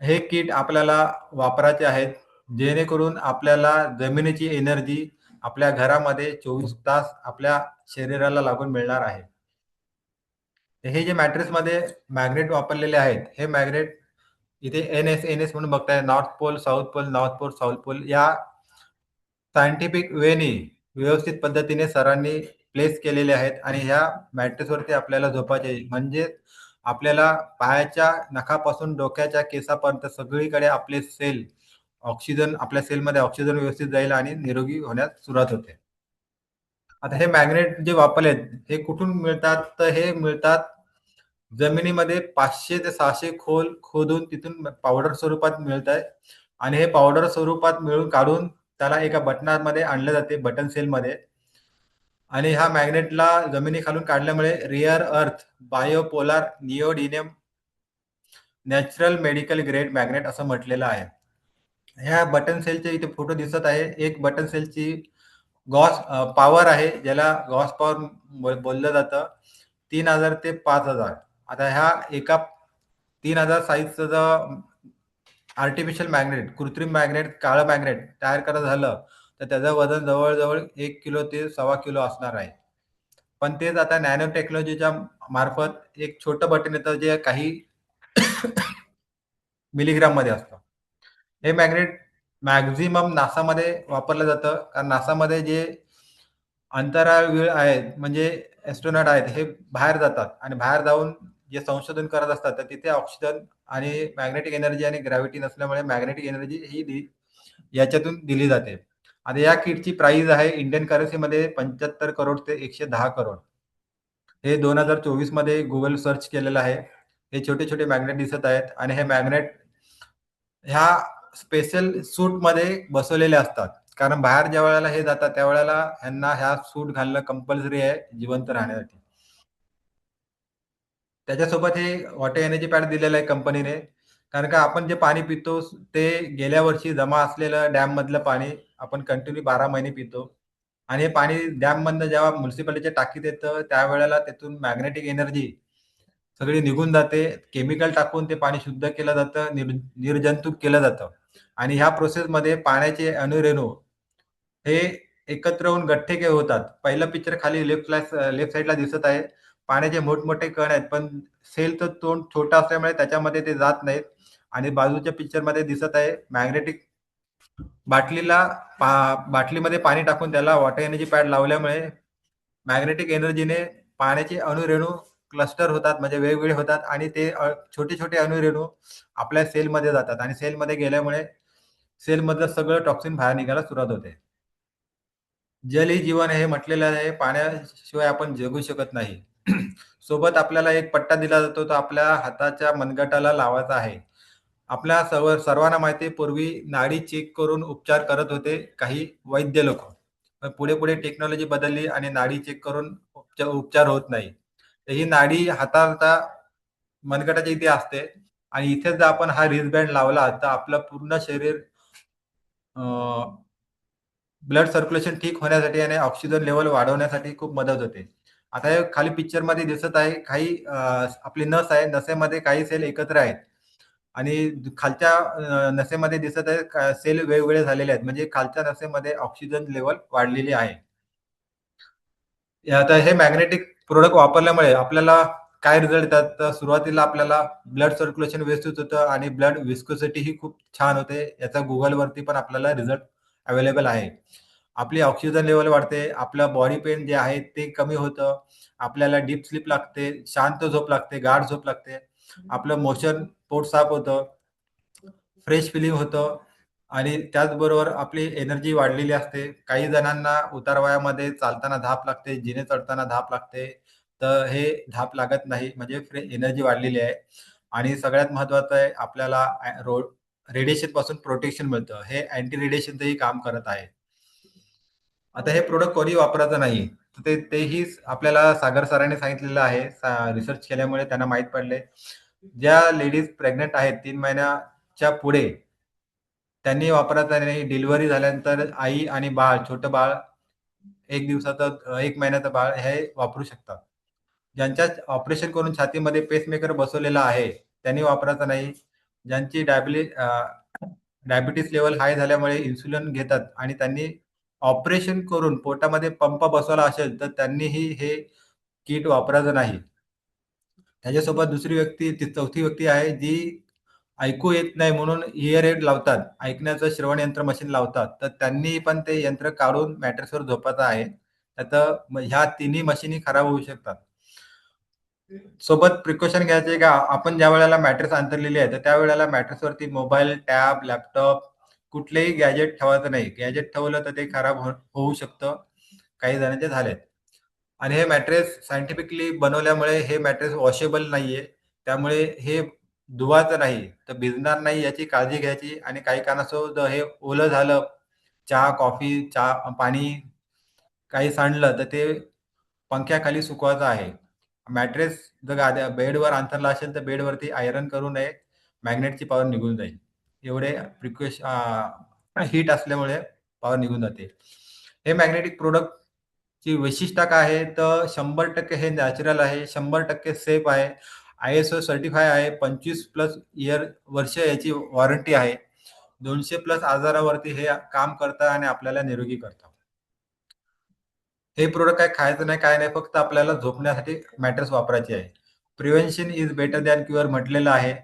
हे किट आपल्याला वापरायचे आहेत, जेणेकरून आपल्याला जमिनीची एनर्जी आपल्या घरामध्ये 24 तास आपल्या शरीराला लागून मिळणार आहे. हे जे मॅट्रेसमध्ये मॅग्नेट वापरलेले आहेत, हे मॅग्नेट इथे NS म्हणून बघताय, north pole, south pole, north pole, south pole या सायंटिफिक वेनी व्यवस्थित पद्धतीने सरांनी प्लेस केलेले आहेत. आणि ह्या मॅट्रेसवरती आपल्याला झोपायचे म्हणजे आपल्याला पायाच्या नखापासून डोक्याच्या केसापर्यंत सगळीकडे आपले सेल ऑक्सिजन, आपल्या सेलमध्ये ऑक्सिजन व्यवस्थित जाईल आणि निरोगी होण्यास सुरुवात होते. आता हे मॅग्नेट जे वापरलेत हे कुठून मिळतात, तर हे मिळतात जमिनीमध्ये 500 ते 600 खोल खोदून तिथून पावडर स्वरूपात मिळत आहे. आणि हे पावडर स्वरूपात मिळून काढून त्याला एका बटनामध्ये आणले जाते, बटन सेलमध्ये. आणि ह्या मॅग्नेटला जमिनीखालून काढल्यामुळे रेअर अर्थ बायोपोलार निओडियम नॅचरल मेडिकल ग्रेड मॅग्नेट असं म्हटलेलं आहे. ह्या बटन सेलचे इथे फोटो दिसत आहे. एक बटन सेलची गॉस पॉवर आहे, ज्याला गॉस पॉवर बोललं जातं, 3000 ते 5000. आता ह्या एका 3000 साईजचं आर्टिफिशियल मॅग्नेट, कृत्रिम मॅग्नेट, काळं मॅग्नेट तयार करायचं झालं तर त्याचं वजन जवळजवळ 1 किलो ते 1.25 किलो असणार आहे. पण तेच आता नॅनो टेक्नॉलॉजीच्या मार्फत एक छोटं बटन येतं, जे काही मिलीग्राममध्ये असतं. हे मॅग्नेट मॅक्झिमम नासामध्ये वापरलं जातं, कारण नासामध्ये जे अंतराळवीर आहेत म्हणजे ॲस्ट्रोनॉट आहेत, हे बाहेर जातात आणि बाहेर जाऊन जे संशोधन करत असतात, तर तिथे ऑक्सिजन आणि मॅग्नेटिक एनर्जी आणि ग्रॅव्हिटी नसल्यामुळे मॅग्नेटिक एनर्जी ही याच्यातून दिली जाते. आता या किटची प्राइस आहे इंडियन करन्सीमध्ये 75 करोड ते 110 करोड. हे 2024 मध्ये गुगल सर्च केलेलं आहे. हे छोटे-छोटे मॅग्नेट दिसत आहेत आणि हे मॅग्नेट ह्या स्पेशल सूटमध्ये बसवलेले असतात. कारण बाहेर ज्या वेळेला हे जातात, त्यावेळेला ह्यांना ह्या सूट घालणं कंपल्सरी आहे जिवंत राहण्यासाठी. त्याच्यासोबत हे वॉटर एनर्जी पॅड दिलेलं आहे कंपनीने. कारण का आपण जे पाणी पितो ते गेल्या वर्षी जमा असलेलं डॅममधलं पाणी आपण कंटिन्यू 12 महिने पितो. आणि हे पाणी डॅममधनं जेव्हा म्युनिसिपालिटीच्या टाकीत येतं, त्यावेळेला त्यातून मॅग्नेटिक एनर्जी सगळी निघून जाते. केमिकल टाकून ते पाणी शुद्ध केलं जातं, निर्जंतुक केलं जातं. आणि ह्या प्रोसेसमध्ये पाण्याचे अणुरेणू हे एकत्र होऊन गठ्ठे होतात. पहिला पिक्चर खाली लेफ्ट साईडला दिसत आहे. पाण्याचे मोठमोठे कण आहेत, पण सेलचं तोंड छोटं असल्यामुळे त्याच्यामध्ये ते जात नाहीत. आणि बाजूच्या पिक्चरमध्ये दिसत आहे मॅग्नेटिक बाटलीला बाटलीमध्ये पाणी टाकून त्याला वॉटर एनर्जी पॅड लावल्यामुळे मॅग्नेटिक एनर्जीने पाण्याचे अणुरेणू क्लस्टर होतात, म्हणजे वेगवेगळे होतात आणि ते छोटे-छोटे अणुरेणू आपल्या सेलमध्ये जातात आणि सेलमध्ये गेल्यामुळे सेलमधलं सगळं टॉक्सिन बाहेर निघायला सुरुवात होते. जल ही जीवन हे म्हटलेलं आहे, पाण्याशिवाय आपण जगू शकत नाही. सोबत आपल्याला एक पट्टा दिला जातो, तो आपल्या हाताच्या मनगटाला लावायचा आहे. आपल्या सर्वांना माहिती आहे, पूर्वी नाडी चेक करून उपचार करत होते काही वैद्य लोकं. पण पुढे-पुढे टेक्नॉलॉजी बदलली आणि नाडी चेक करून उपचार होत नाही. तर ही नाडी हाताचा मनगटाच्या इथे असते आणि इथे जर आपण हा रिस्टबँड लावला, तर आपलं पूर्ण शरीर ब्लड सर्क्युलेशन ठीक होण्यासाठी आणि ऑक्सिजन लेव्हल वाढवण्यासाठी खूप मदत होते. आता हे खाली पिक्चरमध्ये दिसत आहे, काही आपली नस आहे, नसेमध्ये काही सेल एकत्र आहेत. आणि खालच्या नसेमध्ये दिसत आहे सेल वेगवेगळे झालेले आहेत, म्हणजे खालच्या नसेमध्ये ऑक्सिजन लेवल वाढलेली आहे. आता हे मॅग्नेटिक प्रोडक्ट वापरल्यामुळे आपल्याला काय रिझल्ट येतात, तर सुरुवातीला आपल्याला ब्लड सर्क्युलेशन व्यवस्थित होतं आणि ब्लड विस्कोसिटी ही खूप छान होते. याचा Googleवरती पण आपल्याला रिझल्ट अवेलेबल आहे. आपली ऑक्सिजन लेवल वाढते, आपलं बॉडी पेन जे आहे ते कमी होतं, आपल्याला डीप स्लीप लागते, शांत झोप लागते, गाढ झोप लागते, आपलं मोशन पोट साफ होतं, फ्रेश फिलिंग होतं आणि त्याचबरोबर आपली एनर्जी वाढलेली असते. काही जणांना उतार वयामध्ये चालताना धाप लागते, जिने चढताना धाप लागते. तर हे धाप लागत नाही, म्हणजे एनर्जी वाढलेली आहे आणि सगळ्यात महत्त्वाचं आहे आपल्याला रेडिएशनपासून प्रोटेक्शन मिळतं. हे अँटी रेडिएशनचंही काम करत आहे. आता हे प्रोडक्ट कोणी वापरायचं नाही. तर तेही आपल्याला सागर सरांनी सांगितलेलं आहे. रिसर्च केल्यामुळे त्यांना माहीत पडले. ज्या लेडीज प्रेग्नंट आहेत 3 महिन्याच्या पुढे, त्यांनी वापरायचं नाही. डिलिव्हरी झाल्यानंतर आई आणि बाळ, छोटं बाळ 1 दिवसाचं 1 महिन्याचं बाळ हे वापरू शकतात. ज्यांच्या ऑपरेशन करून छातीमध्ये पेसमेकर बसवलेला आहे, त्यांनी वापरायचा नाही. ज्यांची डायबिटीज लेव्हल हाय झाल्यामुळे इन्सुलिन घेतात आणि त्यांनी ऑपरेशन करून पोटामध्ये पंप बसवला असेल, तर त्यांनीही हे किट वापरायचं नाही. त्याच्यासोबत दुसरी व्यक्ती, ती चौथी व्यक्ती आहे, जी ऐकू येत नाही म्हणून इयर एड लावतात. ऐकण्याचं श्रवण यंत्र मशीन लावतात. तर त्यांनी पण ते यंत्र काढून मॅट्रेसवर झोपायचं आहे. नाहीतर ह्या तिन्ही मशीनी खराब होऊ शकतात. सोबत प्रिकॉशन घ्यायचे का आपण ज्या वेळेला मॅट्रेस अंथरलेली आहे, तर त्यावेळेला मॅट्रेसवरती मोबाईल, टॅब, लॅपटॉप कुठलेही गॅजेट ठेवायचं नाही. गॅजेट ठेवलं तर ते खराब होऊ शकतं. काही जणांचे झालेत. आणि हे मॅट्रेस सायंटिफिकली बनवल्यामुळे हे मॅट्रेस वॉशेबल नाहीये. त्यामुळे हे धुवायचं नाही, तर भिजणार नाही याची काळजी घ्यायची आणि काही कारणास्तव जर हे ओलं झालं, चहा, कॉफी, पाणी काही सांडलं, तर ते पंख्याखाली सुकवायचं आहे. मॅट्रेस जर बेडवर अंथरला असेल, तर बेडवरती आयर्न करू नये. मॅग्नेटची पॉवर निघून जाईल. एवढे हीट असल्यामुळे पॉवर निघून जाते. हे मॅग्नेटिक प्रोडक्टची वैशिष्ट्य काय आहे, तर 100% हे नॅचरल आहे, 100% सेफ आहे, ISO सर्टिफाय आहे, 25+ वर्ष याची वॉरंटी आहे. 200+ आजारावरती हे काम करतं आणि आपल्याला निरोगी करतं. हे प्रोडक्ट काय खायचं नाही, काय नाही, फक्त आपल्याला झोपण्यासाठी मॅट्रेस वापरायची आहे. Prevention is better than cure म्हटलेलं आहे.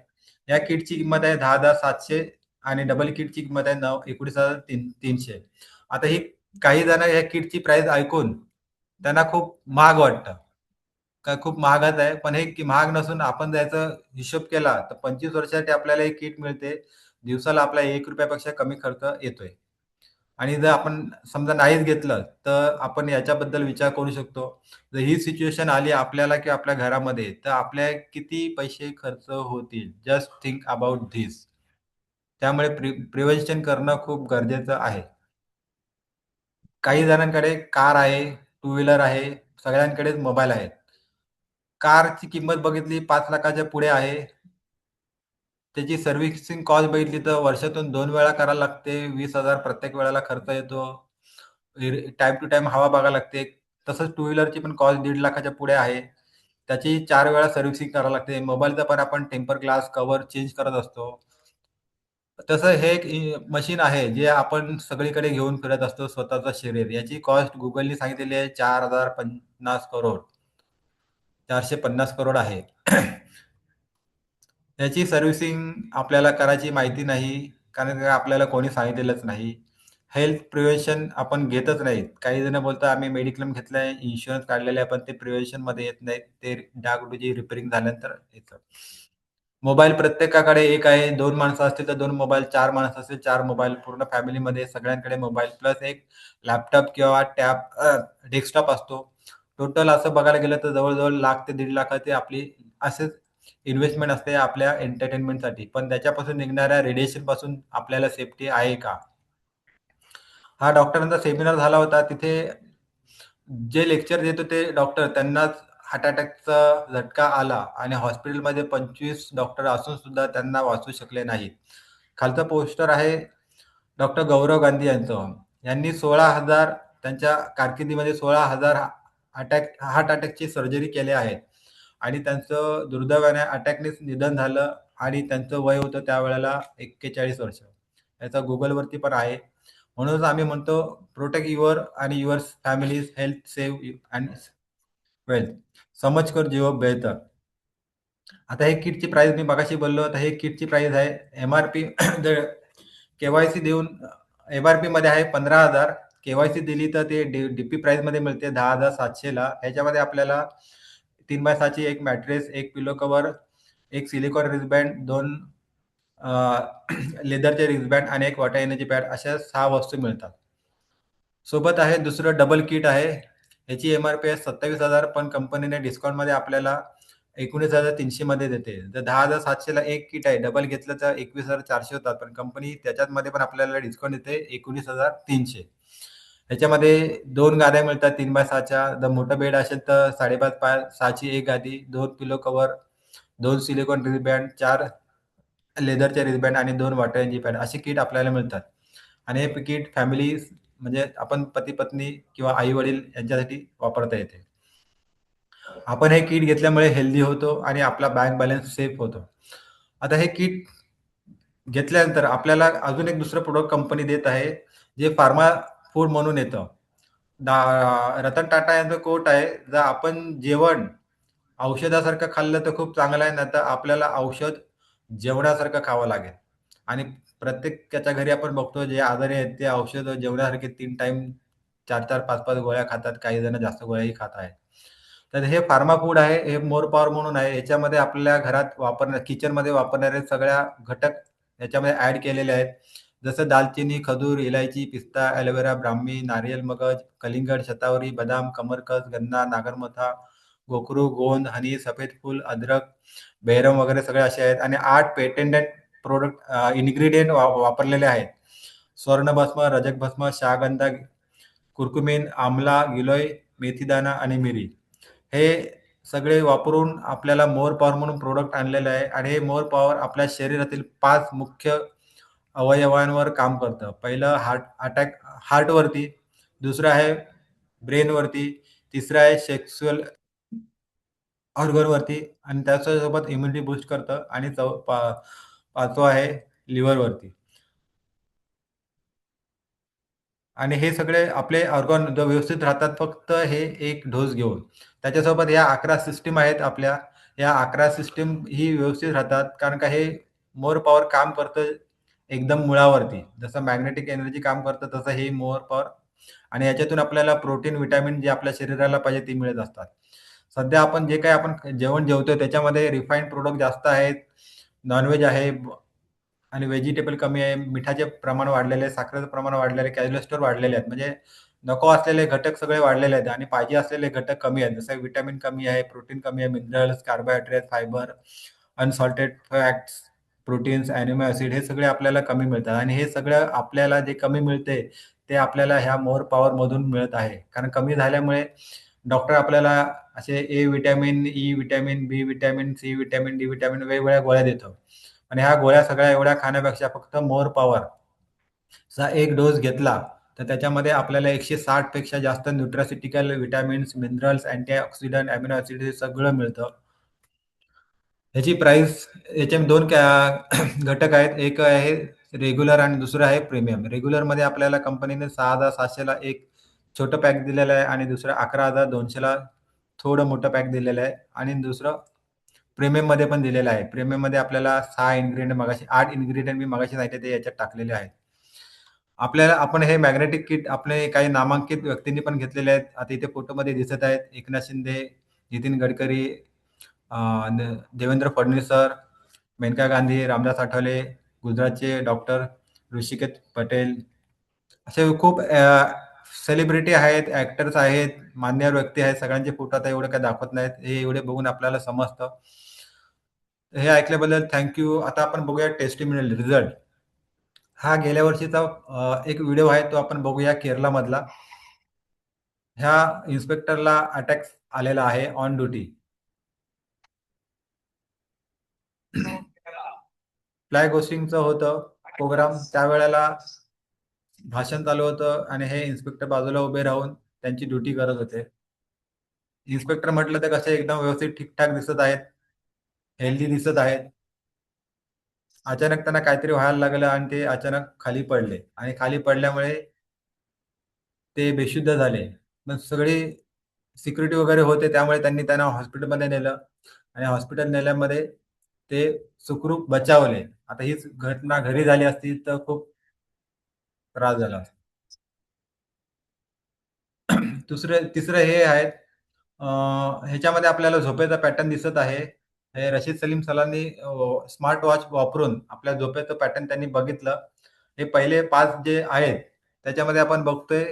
या किटची किंमत आहे 10,700 आणि डबल किटची किंमत आहे 19,300. आता ही काही जण या किटची प्राइस ऐकून त्यांना खूप महाग वाटतं. काय खूप महागच आहे, पण हे महाग नसून आपण त्याचा हिशोब केला तर 25 वर्षासाठी आपल्याला एक किट मिळते. दिवसाला आपला ₹1 पेक्षा कमी खर्च येतोय. आणि जर आपण समजा नाहीच घेतलं, तर आपण याच्याबद्दल विचार करू शकतो. जर ही सिच्युएशन आली आपल्याला किंवा आपल्या घरामध्ये, तर आपल्या किती पैसे खर्च होतील? Just think about this. त्यामुळे प्रिव्हेन्शन करणं खूप गरजेचं आहे. काही जणांकडे कार आहे, टू व्हीलर आहे, सगळ्यांकडेच मोबाईल आहेत. कारची किंमत बघितली 5,00,000च्या पुढे आहे. त्याची सर्व्हिसिंग कॉस्ट बघितली तर वर्षातून 2 वेळा करायला लागते. 20,000 प्रत्येक वेळेला खर्च येतो. टाईम टू टाईम हवा बघायला लागते. तसंच टू व्हीलरची पण कॉस्ट 1,50,000च्या पुढे आहे. त्याची 4 वेळा सर्व्हिसिंग करावी लागते. मोबाईलचा पण आपण टेम्पर ग्लास, कव्हर चेंज करत असतो. तसं हे एक मशीन आहे, जे आपण सगळीकडे घेऊन फिरत असतो स्वतःचं शरीर. याची कॉस्ट Googleनी सांगितलेली आहे 4,050 करोड. 450 करोड आहे. याची सर्व्हिसिंग आपल्याला करायची माहिती नाही, कारण का आपल्याला कोणी सांगितलेलंच नाही. हेल्थ प्रिव्हेन्शन आपण घेतच नाहीत. काही जण बोलतात आम्ही मेडिक्लेम घेतलाय, इन्शुरन्स काढलेला आहे, पण ते प्रिव्हेन्शनमध्ये येत नाहीत. ते डागडुजी रिपेअरिंग झाल्यानंतर येतं. मोबाईल प्रत्येकाकडे एक आहे. 2 माणसं असतील तर 2 मोबाईल, 4 माणसं असतील 4 मोबाईल. पूर्ण फॅमिलीमध्ये सगळ्यांकडे मोबाईल प्लस एक लॅपटॉप किंवा डेस्कटॉप असतो. टोटल असं बघायला गेलं तर जवळ-जवळ लाख ते 1.5 लाखाची आपली असेच इन्व्हेस्टमेंट असते आपल्या एंटरटेनमेंटसाठी. पण त्याच्यापासून निघणाऱ्या रेडिएशनपासून आपल्याला सेफ्टी आहे का? हा डॉक्टरांचा सेमिनार झाला होता. तिथे जे लेक्चर देत होते डॉक्टर, त्यांनाच हार्ट अटॅकचा झटका आला आणि हॉस्पिटलमध्ये 25 डॉक्टर असून सुद्धा त्यांना वाचू शकले नाहीत. खालचं पोस्टर आहे डॉक्टर गौरव गांधी यांचं. यांनी 16,000 त्यांच्या कारकिर्दीमध्ये 16,000 हार्ट अटॅकची सर्जरी केल्या आहेत आणि त्यांचं दुर्दैवाने अटॅकनेच निधन झालं आणि त्यांचं वय होतं त्यावेळेला 41 वर्ष. याचा Googleवरती पण आहे. म्हणूनच आम्ही म्हणतो प्रोटेक्ट युअर आणि your families health save and wealth. समज कर जीव बेहतर. आता हे किटची प्राइस मी मगाशी बोललो, तर हे किटची प्राइस आहे एम-आर-पी जर के-वाय-सी देऊन एम-आर-पी मध्ये आहे 15,000. के-वाय-सी दिली तर ते डीपी प्राइस मध्ये मिळते 10,700 ला. ह्याच्यामध्ये आपल्याला 3x6 ची एक मॅट्रेस, एक पिलो कव्हर, एक सिलिकॉन रिस्टबँड, 2 लेदरचे रिस्टबँड आणि एक वॉटर एनर्जी पॅड अशा 6 वस्तू मिळतात. सोबत आहे दुसरं डबल किट आहे. याची एम-आर-पी आहे 27,000, पण कंपनीने डिस्काउंटमध्ये आपल्याला 19,300 मध्ये देते. तर 10,700 ला एक किट आहे. डबल घेतलं तर 21,400 होतात. पण कंपनी त्याच्यामध्ये पण आपल्याला डिस्काउंट देते 19,300. ह्याच्यामध्ये 2 गाद्या मिळतात 3x6च्या. जर मोठं बेड असेल तर 5.5x6ची एक गादी, 2 पिलो कव्हर, 2 सिलिकॉन रिस्टबँड, 4 लेदरचे रिस्टबँड आणि 2 वॉटर एनर्जी पॅड असे किट आपल्याला मिळतात. आणि हे किट फॅमिली म्हणजे आपण पती-पत्नी किंवा आई-वडील यांच्यासाठी वापरता येते. आपण हे किट घेतल्यामुळे हेल्दी होतो आणि आपला बँक बॅलन्स सेफ होतो. आता हे किट घेतल्यानंतर आपल्याला अजून एक दुसरं प्रोडक्ट कंपनी देत आहे, जे फार्मा फूड म्हणून येतं. रतन टाटा यांचं कोट आहे, जर आपण जेवण औषधासारखं खाल्लं तर खूप चांगलं आहे, नाहीतर आपल्याला औषध जेवणासारखं खावं लागेल. आणि प्रत्येकाच्या घरी आपण बघतो जे आजारी आहेत ते औषध जेवणासारखे 3 टाईम 4-4, 5-5 गोळ्या खातात. काही जण जास्त गोळ्याही खात आहेत. तर हे फार्मा फूड आहे. हे मोर पॉवर म्हणून आहे. याच्यामध्ये आपल्या घरात किचनमध्ये वापरणारे सगळ्या घटक याच्यामध्ये ॲड केलेले आहेत. जसं दालचिनी, खजूर, इलायची, पिस्ता, एलोवेरा, ब्राह्मी, नारियल मगज, कलिंगड, शतावरी, बदाम, कमरकस, गन्ना, नागरमोथा, गोखरू, गोंद, हनी, सफेद फूल, अद्रक, बेरम वगैरे सगळे असे आहेत. आणि 8 पेटेंटेड प्रोडक्ट इन्ग्रेडियंट वापरलेले आहेत. स्वर्णभस्म, रजकभस्म, शहागंधा, कुरकुमीन, आमला, गिलोय, मेथीदाणा आणि मिरी. हे सगळे वापरून आपल्याला मोर पॉवर म्हणून प्रोडक्ट आणलेलं आहे. आणि हे मोर पॉवर आपल्या शरीरातील 5 मुख्य अवयवांवर काम करतं. पहिलं हार्टवरती, दुसरं आहे ब्रेनवरती, तिसरं आहे सेक्शुअल ऑर्गनवरती आणि त्याच्यासोबत इम्युनिटी बूस्ट करतं आणि 5वं आहे लिव्हरवरती. आणि हे सगळे आपले ऑर्गन व्यवस्थित राहतात फक्त हे एक डोस घेऊन. त्याच्यासोबत या 11 सिस्टम आहेत आपल्या. या 11 सिस्टम ही व्यवस्थित राहतात कारण का हे मोर पॉवर काम करतं एकदम मुळावरती. जसं मॅग्नेटिक एनर्जी काम करतं तसं हे मोर पॉवर. आणि याच्यातून आपल्याला प्रोटीन, व्हिटॅमिन जे आपल्या शरीराला पाहिजे ते मिळत असतात. सध्या आपण जे काही आपण जेवण जेवतोय त्याच्यामध्ये रिफाइंड प्रोडक्ट जास्त आहेत. नॉन-व्हेज आहे आणि व्हेजिटेबल कमी आहे. मिठाचे प्रमाण वाढलेले आहे, साखरेचं प्रमाण वाढलेलं आहे, कोलेस्ट्रॉल वाढलेले आहेत. म्हणजे नको असलेले घटक सगळे वाढलेले आहेत आणि पाहिजे असलेले घटक कमी आहेत. जसं व्हिटॅमिन कमी आहे, प्रोटीन कमी आहे, minerals, carbohydrate, fibre, unsalted fats, proteins, amino acid हे सगळे आपल्याला कमी मिळतात. आणि हे सगळं आपल्याला जे कमी मिळते ते आपल्याला ह्या मोर पॉवरमधून मिळत आहे. कारण कमी झाल्यामुळे डॉक्टर आपल्याला असे A vitamin, E vitamin, B vitamin, C vitamin, D vitamin वेगवेगळ्या गोळ्या देतो. आणि ह्या गोळ्या सगळ्या एवढ्या खाण्यापेक्षा फक्त मोर पॉवरचा एक डोस घेतला तर त्याच्यामध्ये आपल्याला 160 पेक्षा जास्त nutraceutical vitamins, minerals, antioxidant, amino acid हे सगळं मिळतं. ह्याची प्राइस याचे 2 घटक आहेत. एक आहे रेग्युलर आणि दुसरं आहे प्रीमियम. रेग्युलरमध्ये आपल्याला कंपनीने 6,700 ला एक छोटं पॅक दिलेलं आहे आणि दुसरं 11,200 ला थोडं मोठं पॅक दिलेलं आहे आणि दुसरं प्रीमियममध्ये पण दिलेलं आहे. प्रीमियममध्ये आपल्याला 6 इन्ग्रीडियंट मगाशी 8 इन्ग्रीडियंट मी मगाशी सांगितले ते याच्यात टाकलेले आहेत. आपण हे मॅग्नेटिक किट आपले काही नामांकित व्यक्तींनी पण घेतलेले आहेत. आता इथे फोटोमध्ये दिसत आहेत. एकनाथ शिंदे, नितीन गडकरी, देवेंद्र फडणवीस सर, मेनका गांधी, रामदास आठवले, गुजरातचे डॉक्टर ऋषिकेश पटेल असे खूप सेलिब्रिटी आहेत, ॲक्टर्स आहेत, मान्यवर व्यक्ती आहेत. सगळ्यांचे फोटो आता एवढे काही दाखवत नाहीत. हे एवढे बघून आपल्याला समजतं. हे ऐकल्याबद्दल थँक यू. आता आपण बघूया टेस्टिमोनियल रिझल्ट. हा गेल्या वर्षीचा एक व्हिडिओ आहे तो आपण बघूया केरलामधला. ह्या इन्स्पेक्टरला अटॅक आलेला आहे ऑन ड्युटी. फ्लॅग होस्टिंगचं होतं प्रोग्राम. त्यावेळेला भाषण चालू होतं आणि हे इन्स्पेक्टर बाजूला उभे राहून त्यांची ड्युटी करत होते. इन्स्पेक्टर म्हटलं तर कसे एकदम व्यवस्थित ठीकठाक दिसत आहेत, हेल्दी दिसत आहेत. अचानक त्यांना काहीतरी व्हायला लागलं आणि ते अचानक खाली पडले आणि खाली पडल्यामुळे ते बेशुद्ध झाले. मग सगळे सिक्युरिटी वगैरे होते त्यामुळे त्यांना हॉस्पिटलमध्ये नेलं आणि हॉस्पिटल नेल्यामध्ये ते सुखरूप बचावले. आता हीच घटना घरी झाली असती तर खूप त्रास झाला असता. तिसरं हे आहेत ह्याच्यामध्ये आपल्याला झोपेचा पॅटर्न दिसत आहे. हे रशीद सलीम सलांनी स्मार्ट वॉच वापरून आपल्या झोपेचं पॅटर्न त्यांनी बघितलं. हे पहिले 5 जे आहेत त्याच्यामध्ये आपण बघतोय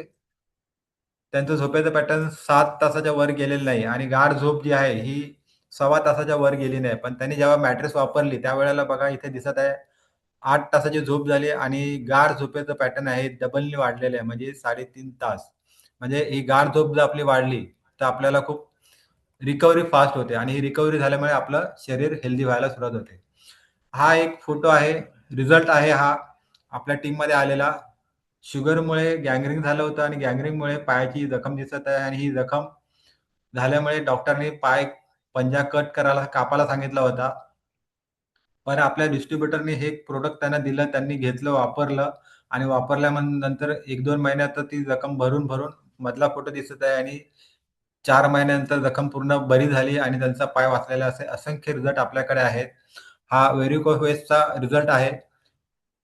त्यांचं झोपेचं पॅटर्न 7 तासाच्या वर गेलेलं नाही आणि गाढ झोप जी आहे ही 6.25 तासाच्या वर गेली नाही. पण त्यांनी जेव्हा मॅट्रेस वापरली त्यावेळेला बघा इथे दिसत आहे 8 तासाची झोप झाली आणि गाढ झोपेचं पॅटर्न आहे डबलनी वाढलेलं आहे म्हणजे 3.5 तास. म्हणजे ही गाढ झोप जर आपली वाढली तर आपल्याला खूप रिकव्हरी फास्ट होते आणि ही रिकव्हरी झाल्यामुळे आपलं शरीर हेल्दी व्हायला सुरुवात होते. हा एक फोटो आहे, रिझल्ट आहे हा आपल्या टीममध्ये आलेला. शुगरमुळे गँगरिंग झालं होतं आणि गँगरिंगमुळे पायाची जखम दिसत आहे आणि ही जखम झाल्यामुळे डॉक्टरनी पंजा कट कापायला सांगितला होता. पण आपल्या डिस्ट्रिब्युटरने हे प्रोडक्ट त्यांना दिलं, त्यांनी घेतलं, वापरलं आणि वापरल्यानंतर 1-2 महिन्यात ती जखम भरून मधला फोटो दिसत आहे आणि 4 महिन्यानंतर जखम पूर्ण बरी झाली आणि त्यांचा पाय वाचलेला असे असंख्य रिझल्ट आपल्याकडे आहेत. हा व्हेरिकोव्हेसचा रिझल्ट आहे.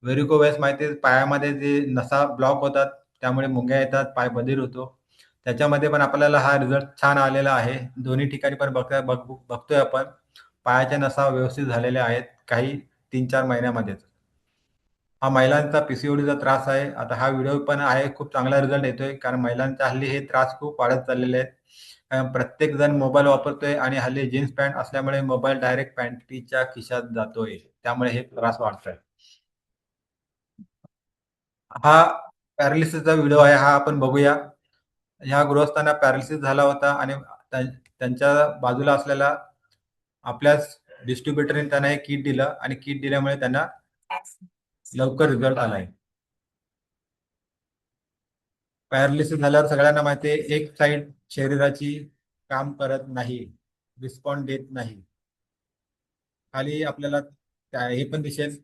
व्हेरिकोव्हेस माहिती आहे पायामध्ये जे नसा ब्लॉक होतात त्यामुळे मुंग्या येतात, पाय बधीर होतो. त्याच्यामध्ये पण आपल्याला हा रिझल्ट छान आलेला आहे. दोन्ही ठिकाणी पण बघतोय आपण पायाच्या नसा व्यवस्थित झालेल्या आहेत काही 3-4 महिन्यामध्येच. हा महिलांचा पीसीओडीचा त्रास आहे. आता हा व्हिडिओ पण आहे खूप चांगला रिझल्ट येतोय कारण महिलांचा हल्ली हे त्रास खूप वाढत चाललेले आहेत. प्रत्येक जण मोबाईल वापरतोय आणि हल्ली जीन्स पॅन्ट असल्यामुळे मोबाईल डायरेक्ट पॅन्टीच्या खिशात जातोय. त्यामुळे हे त्रास वाढतोय. हा पॅरालिसिसचा व्हिडिओ आहे हा आपण बघूया. ह्या गृहस्थांना पॅरालिसिस झाला होता आणि त्यांच्या बाजूला असलेला आपल्याच डिस्ट्रिब्युटरने त्यांना एक किट दिलं आणि किट दिल्यामुळे त्यांना लवकर रिझल्ट आलाय. पॅरालिसिस झाल्यावर सगळ्यांना माहिती आहे एक साइड शरीराची काम करत नाही, रिस्पॉन्ड देत नाही. खाली आपल्याला हे पण दिसेल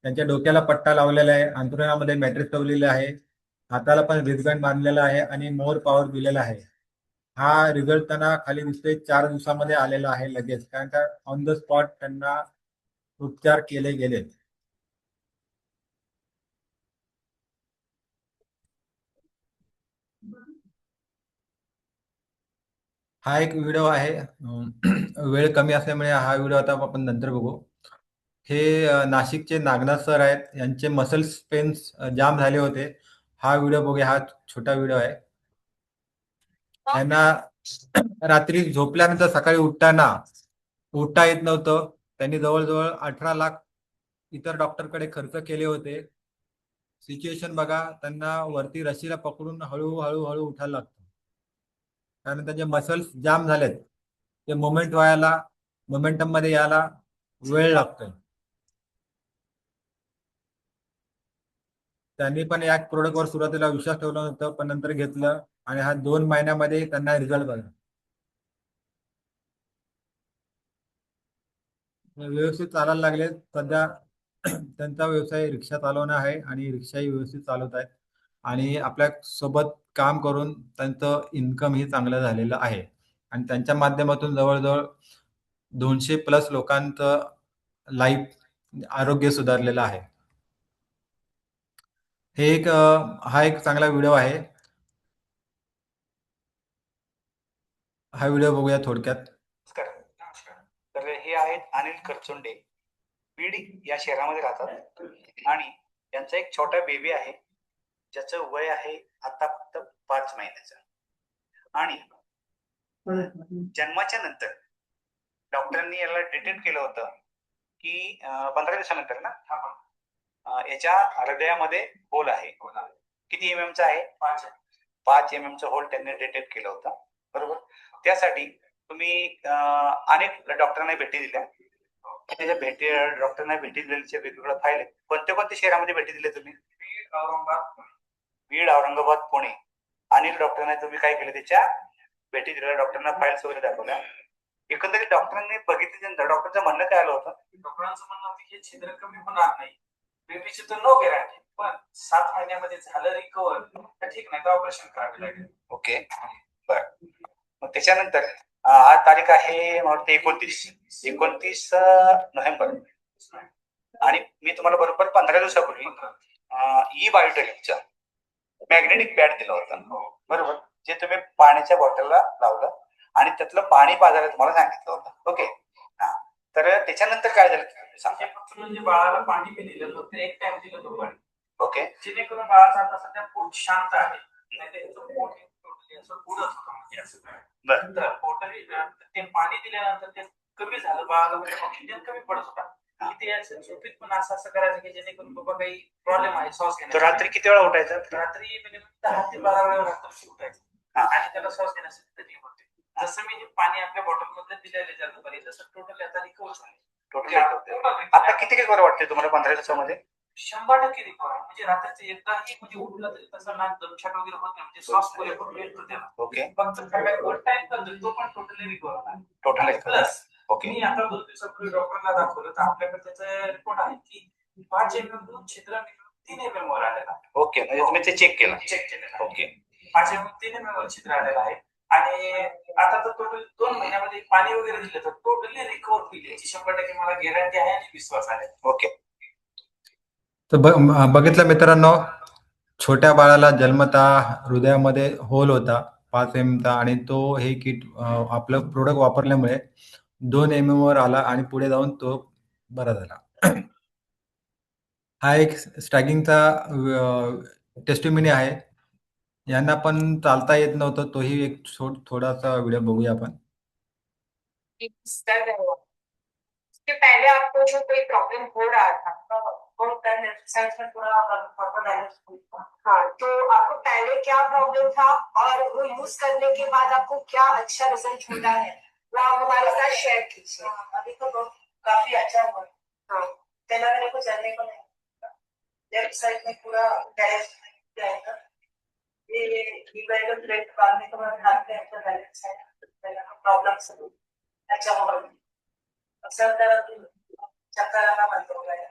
त्यांच्या डोक्याला पट्टा लावलेला आहे, अंथरुणामध्ये मॅट्रेस ठेवलेले आहे, हाताला पण रिस्टबँड बांधलेला आहे आणि मोर पॉवर दिलेला आहे. हा रिझल्ट त्यांना खाली दिसतोय 4 दिवसामध्ये आलेला आहे लगेच कारण का ऑन द स्पॉट त्यांना उपचार केले गेलेत. हा एक व्हिडिओ आहे. वेळ कमी असल्यामुळे हा व्हिडिओ आता आपण नंतर बघू. हे नाशिकचे नागनाथ सर आहेत. यांचे मसल्स पेन्स जाम झाले होते. हा व्हिडिओ बघूया. हा छोटा व्हिडिओ आहे. त्यांना रात्री झोपल्यानंतर सकाळी उठता येत नव्हतं. त्यांनी जवळ-जवळ 18 लाख इतर डॉक्टरकडे खर्च केले होते. सिच्युएशन बघा त्यांना वरती रशीला पकडून हळू उठायला लागतं. कारण त्यांचे मसल्स जाम झालेत. ते मोमेंटम मध्ये यायला वेळ लागतोय. त्यांनी पण या प्रोडक्टवर सुरुवातीला विश्वास ठेवला नव्हता पण नंतर घेतलं आणि हा 2 महिन्यामध्ये त्यांना रिझल्ट बघा. व्यवस्थित चालायला लागले. सध्या त्यांचा व्यवसाय रिक्षा चालवणं आहे आणि रिक्षाही व्यवस्थित चालवत आहेत आणि आपल्या सोबत काम करून त्यांचं इन्कमही चांगलं झालेलं आहे आणि त्यांच्या माध्यमातून जवळ-जवळ 200+ लोकांचं लाईफ आरोग्य सुधारलेलं आहे. हा एक चांगला व्हिडिओ आहे. हा व्हिडिओ बघूया थोडक्यात. नमस्कार. तर हे आहेत अनिल खरचुंडे. बीड या शहरामध्ये राहतात आणि त्यांचा एक छोटा बेबी आहे ज्याचं वय आहे आता फक्त 5 महिन्याचं आणि जन्माच्या नंतर डॉक्टरांनी याला डिटेक्ट केलं होतं की 15 दिवसानंतर ना याच्या हृदयामध्ये होल आहे. किती MM चा आहे? 5 MM चा होल त्यांनी डिटेक्ट केलं होतं. बरोबर. त्यासाठी तुम्ही अनेक डॉक्टरांना भेटी दिल्या. त्याच्या डॉक्टरांना भेटी दिलेल्या वेगवेगळ्या फाईल आहेत. कोणत्या शहरामध्ये भेटी दिल्या तुम्ही? बीड, औरंगाबाद, पुणे. अनेक डॉक्टरांना तुम्ही काय केलं त्याच्या भेटी दिलेल्या डॉक्टरांना फाईल्स वगैरे दाखवल्या एकंदरीत डॉक्टरांनी बघितल्यानंतर डॉक्टरचं म्हणणं काय आलं होतं? डॉक्टरांचं म्हणणं होतं की हे छिद्र कमी होणार नाही. बेबीची तर नो गॅरंटी, पण 7 महिन्यामध्ये झालं रिकवर तर ठीक, नाही तर ऑपरेशन करावे लागेल. ओके, बर. मग त्याच्यानंतर आज तारीख आहे मला वाटतं 29 नोव्हेंबर, आणि मी तुम्हाला बरोबर 15 दिवसापूर्वी ई बायोटेकचा मॅग्नेटिक पॅड दिला होता, बरोबर, जे तुम्ही पाण्याच्या बॉटलला लावलं आणि त्यातलं पाणी पाजायला तुम्हाला सांगितलं होतं. ओके, हा. तर त्याच्यानंतर काय झालं ते सांगा. हे फक्त म्हणजे बाळाला पाणी मी दिलं फक्त एक टाइम दिलं तो पाणी, ओके, जेणेकरून बाळाचा आता सध्या पोट शांत आहे. नाही तर ह्याचं पोट हे totally असं उडत होतं म्हणजे असं काय. बरं. तर पोटाने ते पाणी दिल्यानंतर ते कमी झालं, बाळाला म्हणजे ऑक्सिजन कमी पडत होता. आणि ते असं झोपेत पण असं करायचं की जेणेकरून बाबा काही प्रॉब्लेम आहे श्वास तर घेण्यासाठी. रात्री किती वेळा उठायचं? रात्री मिनिमम 10 ते 12 वेळा रात्री उठायचं हा. आणि त्याला श्वास घेण्यासाठी तकलीफ होते. जसं मी हे पाणी आपल्या बॉटल मध्ये दिलेले जातं पाहिजे तसं टोटल आता रिकवर झाले. टोटल आता किती काय बरं वाटते तुम्हाला 15 दिवसामध्ये? 100% रिकवर आहे. म्हणजे रात्रीचं एकदाही म्हणजे उठलं तरी तसं ना दमछाक वगैरे होत नाही, म्हणजे श्वास पुरेपूर येतो त्याला. ओके, फक्त सकाळी वर टाइम करतो तो पण टोटली रिकवर आहे. टोटल प्लस ओके, मी आता 2 दिवसापूर्वी डॉक्टरला दाखवलं तर आपल्याकडे त्याचा रिपोर्ट आहे की 5 mm दूध छिद्र 3 mm वर आलेला आहे. ओके, म्हणजे तुम्ही ते चेक केलं. चेक केलेलं आहे. ओके, 5 mm 3 mm वर छिद्र आलेलं आहे. आणि आता तर टोटल 2 महिन्यामध्ये पाणी वगैरे दिलं तर टोटली रिकवर होईल याची 100% मला गॅरंटी आहे आणि विश्वास आहे. ओके. तर बघितलं मित्रांनो, छोट्या बाळाला जन्मता हृदयामध्ये होल होता 5 mm चा, आणि तो हे किट आपलं प्रोडक्ट वापरल्यामुळे 2 mm वर आला आणि पुढे जाऊन तो बरा झाला. हा एक स्ट्रायकिंगचा टेस्टिमनी आहे. यांना पण चालता येत नव्हतं, तोही एक थोडासा व्हिडिओ बघूया आपण. उसके पहले आपको जो कोई प्रॉब्लम हो रहा था बहुत साइंस में पूरा हाँ, तो आपको पहले क्या प्रॉब्लम था और वो यूज करने के बाद आपको क्या अच्छा रिजल्ट मिला है वो आप हमारे साथ शेयर कीजिए. अभी तो बहुत काफी अच्छा हुआ. हाँ, पहला मेरे को चलने को नहीं, लेफ्ट साइड में पूरा बैलेंस जाएगा. ये डिवाइडर प्लेट डालने के बाद हाथ में अच्छा बैलेंस है. पहला प्रॉब्लम से अच्छा होगा. अक्सर दर्द चक्कर आना बंद हो गया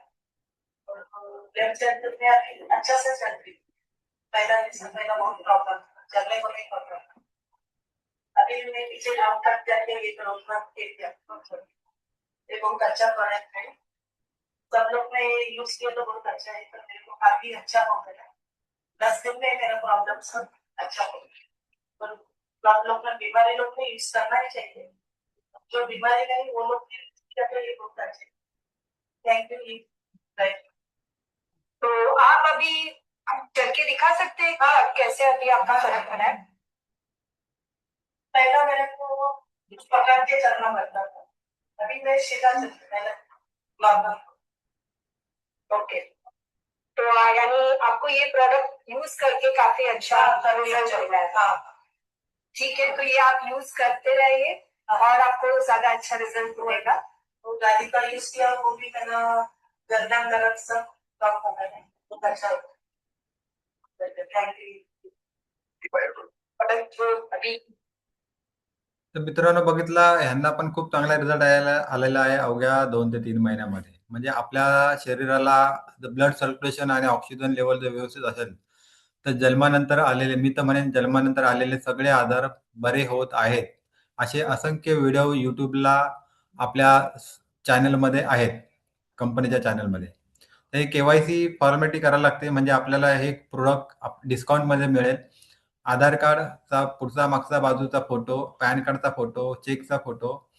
और लेफ्ट साइड में अच्छा से चल रही. पहला बहुत प्रॉब्लम, चलने को नहीं पड़ रहा. अभी मैं पीछे डॉक्टर जाके ये करूँगा ये बहुत अच्छा प्रोडक्ट है. सब लोग ने यूज किया तो बहुत अच्छा है, तो मेरे को काफी अच्छा हो गया. 10 दिन में मेरा प्रॉब्लम सब अच्छा हो गया. तो आप लोग ने बीमारी लोग ने यूज करना ही चाहिए. जो बीमारी नहीं वो लोग किया तो ये बहुत अच्छा है. Thank you. तो आप अभी करके दिखा सकते हैं हाँ, कैसे अभी आपका फर्क पड़ा है? पहला मेरे को पकड़ के चलना पड़ता था, अभी मैं सीधा चलती. पहले नॉर्मल. ओके, तो यानी आपको ये प्रोडक्ट यूज करके काफी अच्छा रिजल्ट मिला है. हाँ, ठीक है, तो ये आप यूज करते रहिए और आपको ज्यादा अच्छा रिजल्ट मिलेगा. तो गाड़ी का यूज किया वो भी मेरा गर्दन दर्द सब कम हो गया. बहुत अच्छा हो गया. Thank you. प्रोडक्ट जो अभी तर मित्रांनो, बघितला ह्यांना पण खूप चांगला रिझल्ट आलेला आहे अवघ्या 2 ते 3 महिन्यामध्ये. म्हणजे आपल्या शरीराला ब्लड सर्क्युलेशन आणि ऑक्सिजन लेवल जर व्यवस्थित असेल तर जन्मानंतर आलेले, मी तर म्हणेन जन्मानंतर आलेले सगळे आजार बरे होत आहेत. असे असंख्य व्हिडिओ YouTubeला आपल्या चॅनलमध्ये आहेत, कंपनीच्या चॅनलमध्ये. तर हे KYC फॉर्मॅलिटी करायला लागते, म्हणजे आपल्याला हे प्रोडक्ट डिस्काउंटमध्ये मिळेल. आधार कार्डचा पुढचा मागचा बाजूचा फोटो, पॅन कार्डचा फोटो, चेकचा photo,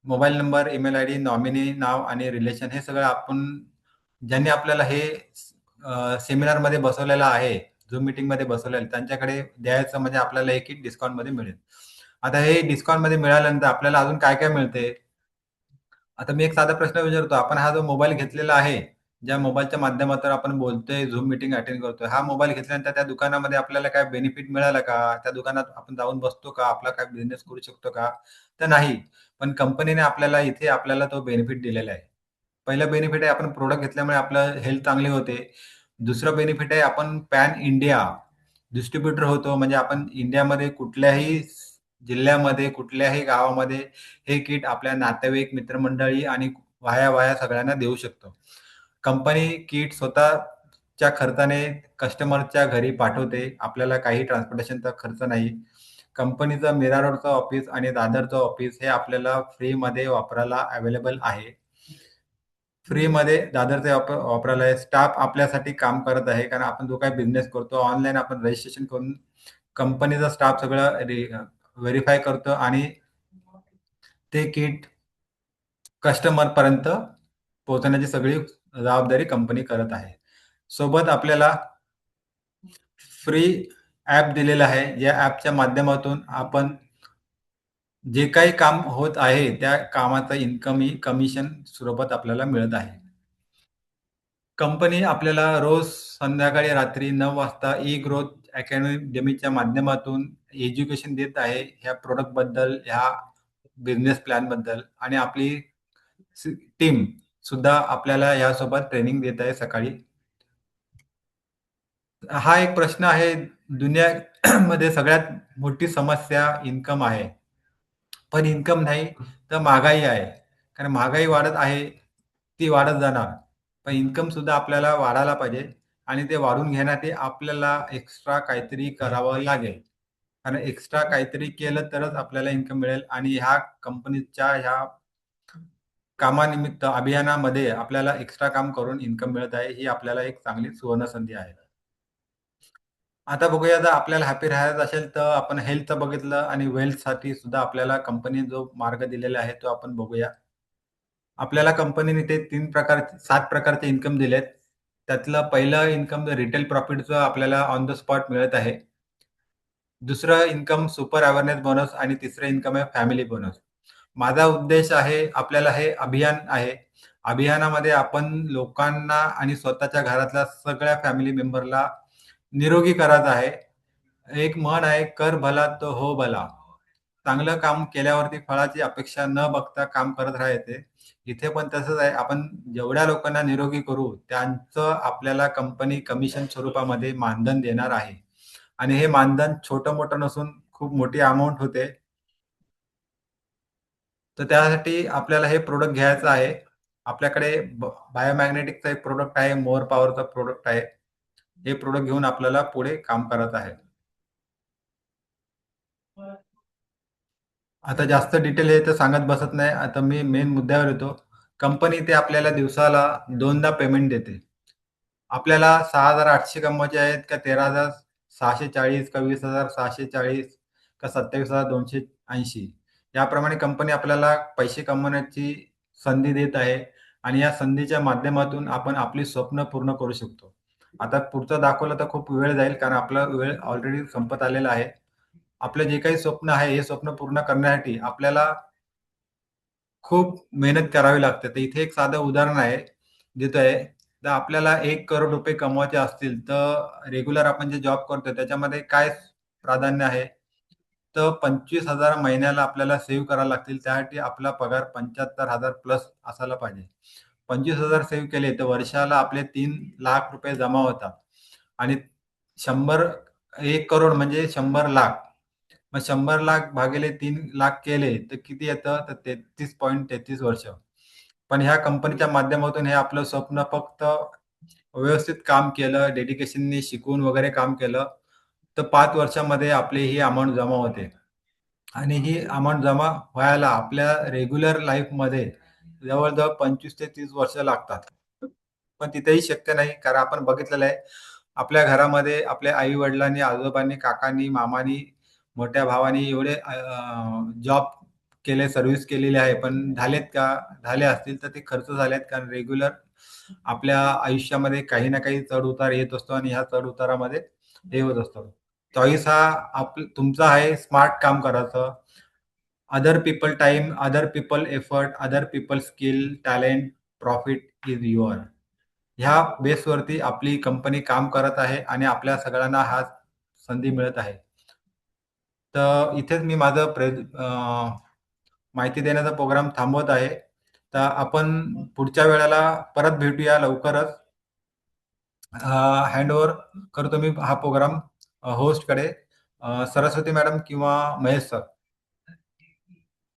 mobile number, email ID, nominee नाव आणि रिलेशन, हे सगळं आपण ज्यांनी आपल्याला हे सेमिनारमध्ये बसवलेलं आहे, झूम मीटिंगमध्ये बसवलेलं आहे, त्यांच्याकडे द्यायचं, म्हणजे आपल्याला हे किट डिस्काउंटमध्ये मिळेल. आता हे डिस्काउंटमध्ये मिळाल्यानंतर आपल्याला अजून काय काय मिळते? आता मी एक साधा प्रश्न विचारतो, आपण हा जो मोबाईल घेतलेला आहे, ज्या मोबाईलच्या माध्यमातून आपण बोलतोय, झूम मीटिंग अटेंड करतोय, हा मोबाईल घेतल्यानंतर त्या दुकानामध्ये आपल्याला काय बेनिफिट मिळाला का? त्या दुकानात आपण जाऊन बसतो का? आपला काय बिझनेस करू शकतो का? तर नाही. पण कंपनीने आपल्याला इथे आपल्याला तो बेनिफिट दिलेला आहे. पहिला बेनिफिट आहे, आपण प्रोडक्ट घेतल्यामुळे आपलं हेल्थ चांगली होते. दुसरं बेनिफिट आहे, आपण पॅन इंडिया डिस्ट्रीब्युटर होतो, म्हणजे आपण इंडियामध्ये कुठल्याही जिल्ह्यामध्ये, कुठल्याही गावामध्ये हे किट आपल्या नातेवाईक, मित्रमंडळी आणि वाया-वाया सगळ्यांना देऊ शकतो. कंपनी किट स्वतःच्या खर्चाने कस्टमरच्या घरी पाठवते. आपल्याला काही ट्रान्सपोर्टेशनचा खर्च नाही. कंपनीचं मीरा रोडचं ऑफिस आणि दादरचं ऑफिस हे आपल्याला फ्रीमध्ये वापरायला अवेलेबल आहे. फ्रीमध्ये दादरचे वापरायला आहे. स्टाफ आपल्यासाठी काम करत आहे. कारण आपण जो काही बिझनेस करतो, ऑनलाईन आपण रजिस्ट्रेशन करून कंपनीचा स्टाफ सगळं व्हेरिफाय करतो आणि ते किट कस्टमरपर्यंत पोहोचवण्याची सगळी जबाबदारी कंपनी करत आहे. सोबत आपल्याला फ्री ॲप दिलेलं आहे. या ॲपच्या माध्यमातून आपण जे काही काम होत आहे, त्या कामाचं कमिशन स्वरूपात आपल्याला मिळत आहे. कंपनी आपल्याला रोज संध्याकाळी रात्री 9 वाजता ग्रोथ अकॅडमीच्या माध्यमातून एज्युकेशन देत आहे. ह्या प्रॉडक्टबद्दल, ह्या बिझनेस प्लॅनबद्दल आणि आपली टीम सुद्धा आपल्याला यासोबत ट्रेनिंग देत आहे सकाळी. हा एक प्रश्न आहे, दुनियामध्ये सगळ्यात मोठी समस्या इन्कम आहे. पण इन्कम नाही तर महागाई आहे. कारण महागाई वाढत आहे, ती वाढत जाणार. पण इन्कम सुद्धा आपल्याला वाढायला पाहिजे आणि ते वाढवून घेण्यासाठी आपल्याला एक्स्ट्रा काहीतरी करावं लागेल. कारण एक्स्ट्रा काहीतरी केलं तरच आपल्याला इन्कम मिळेल आणि ह्या कंपनीच्या ह्या कामानिमित्त अभियानामध्ये आपल्याला एक्स्ट्रा काम करून इन्कम मिळत आहे. ही आपल्याला एक चांगली सुवर्णसंधी आहे. आता बघूया, जर आपल्याला हॅपी राहायचं असेल तर आपण हेल्थचं बघितलं आणि वेल्थसाठी सुद्धा आपल्याला कंपनीने जो मार्ग दिलेला आहे तो आपण बघूया. आपल्याला कंपनीने ते 7 प्रकारचे इन्कम दिलेत. त्यातलं पहिलं इन्कम रिटेल प्रॉफिटचं आपल्याला ऑन द स्पॉट मिळत आहे. दुसरं इन्कम सुपर अवेअरनेस बोनस आणि तिसरं इन्कम आहे फॅमिली बोनस. माझा उद्देश आहे, आपल्याला हे अभियान आहे. अभियानामध्ये आपण लोकांना आणि स्वतःच्या घरातल्या सगळ्या फॅमिली मेंबरला निरोगी करायचं आहे. एक म्हण आहे, कर भला तो हो भला. चांगलं काम केल्यावरती फळाची अपेक्षा न बघता काम करत राहायचे. इथे पण तसंच आहे. आपण जेवढ्या लोकांना निरोगी करू, त्यांचं आपल्याला कंपनी कमिशन स्वरूपामध्ये मानधन देणार आहे. आणि हे मानधन छोटं-मोठं नसून खूप मोठी अमाउंट होते. तर त्यासाठी आपल्याला हे प्रॉडक्ट घ्यायचं आहे. आपल्याकडे बायोमॅग्नेटिकचा एक प्रॉडक्ट आहे, मोर पॉवरचा प्रॉडक्ट आहे. हे प्रॉडक्ट घेऊन आपल्याला पुढे काम करायचं आहे. आता जास्त डिटेल हे तर सांगत बसत नाही. आता मी मेन मुद्द्यावर येतो. कंपनी ते आपल्याला दिवसाला 2दा पेमेंट देते. आपल्याला 6,800 कमवायचे आहेत का 13,640 का 20,640 का 27,280 याप्रमाणे कंपनी आपल्याला पैसे कमवण्याची संधी देत आहे आणि या संधीच्या माध्यमातून आपण आपली स्वप्न पूर्ण करू शकतो. आता पुढचं दाखवलं तर खूप वेळ जाईल, कारण आपला वेळ ऑलरेडी संपत आलेला आहे. आपलं जे काही स्वप्न आहे, हे स्वप्न पूर्ण करण्यासाठी आपल्याला खूप मेहनत करावी लागते. तर इथे एक साधं उदाहरण आहे, देतोय. तर आपल्याला 1 करोड रुपये कमवायचे असतील, तर रेग्युलर आपण जे जॉब करतोय त्याच्यामध्ये काय प्राधान्य आहे? तर 25,000 महिन्याला आपल्याला सेव्ह करायला लागतील. त्यासाठी आपला पगार 75,000 प्लस असायला पाहिजे. 25,000 सेव्ह केले तर वर्षाला आपले 3,00,000 रुपये जमा होतात आणि 1 करोड म्हणजे 100,00,000. मग 100,00,000 भागिले 3,00,000 केले तर किती येतं? तर 33.33 वर्ष. पण ह्या कंपनीच्या माध्यमातून हे आपलं स्वप्न फक्त व्यवस्थित काम केलं, डेडिकेशननी शिकून वगैरे काम केलं, तर 5 वर्षामध्ये आपली ही अमाउंट जमा होते. आणि ही अमाउंट जमा व्हायला आपल्या रेग्युलर लाईफमध्ये जवळ-जवळ 25 ते 30 वर्ष लागतात. पण तिथेही शक्य नाही, कारण आपण बघितलेलं आहे, आपल्या घरामध्ये आपल्या आई-वडिलांनी, आजोबांनी, काकांनी, मामांनी, मोठ्या भावानी एवढे जॉब केले, सर्व्हिस केलेली आहे. पण झालेत का? झाले असतील तर ते खर्च झालेत, कारण रेग्युलर आपल्या आयुष्यामध्ये काही ना काही चढ-उतार येत असतो आणि ह्या चढ-उतारामध्ये हे होत असतं. चॉईस हा तुमचा आहे, स्मार्ट काम करायचं. Other people time, other people effort, other people skill, talent, profit is your. ह्या बेसवरती आपली कंपनी काम करत आहे आणि आपल्या सगळ्यांना हा संधी मिळत आहे. तर इथेच मी माझं माहिती देण्याचा प्रोग्राम थांबवत आहे. तर आपण पुढच्या वेळेला परत भेटूया लवकरच. हँडओव्हर करतो मी हा प्रोग्राम होस्टकडे. सरस्वती मॅडम किंवा महेश सर.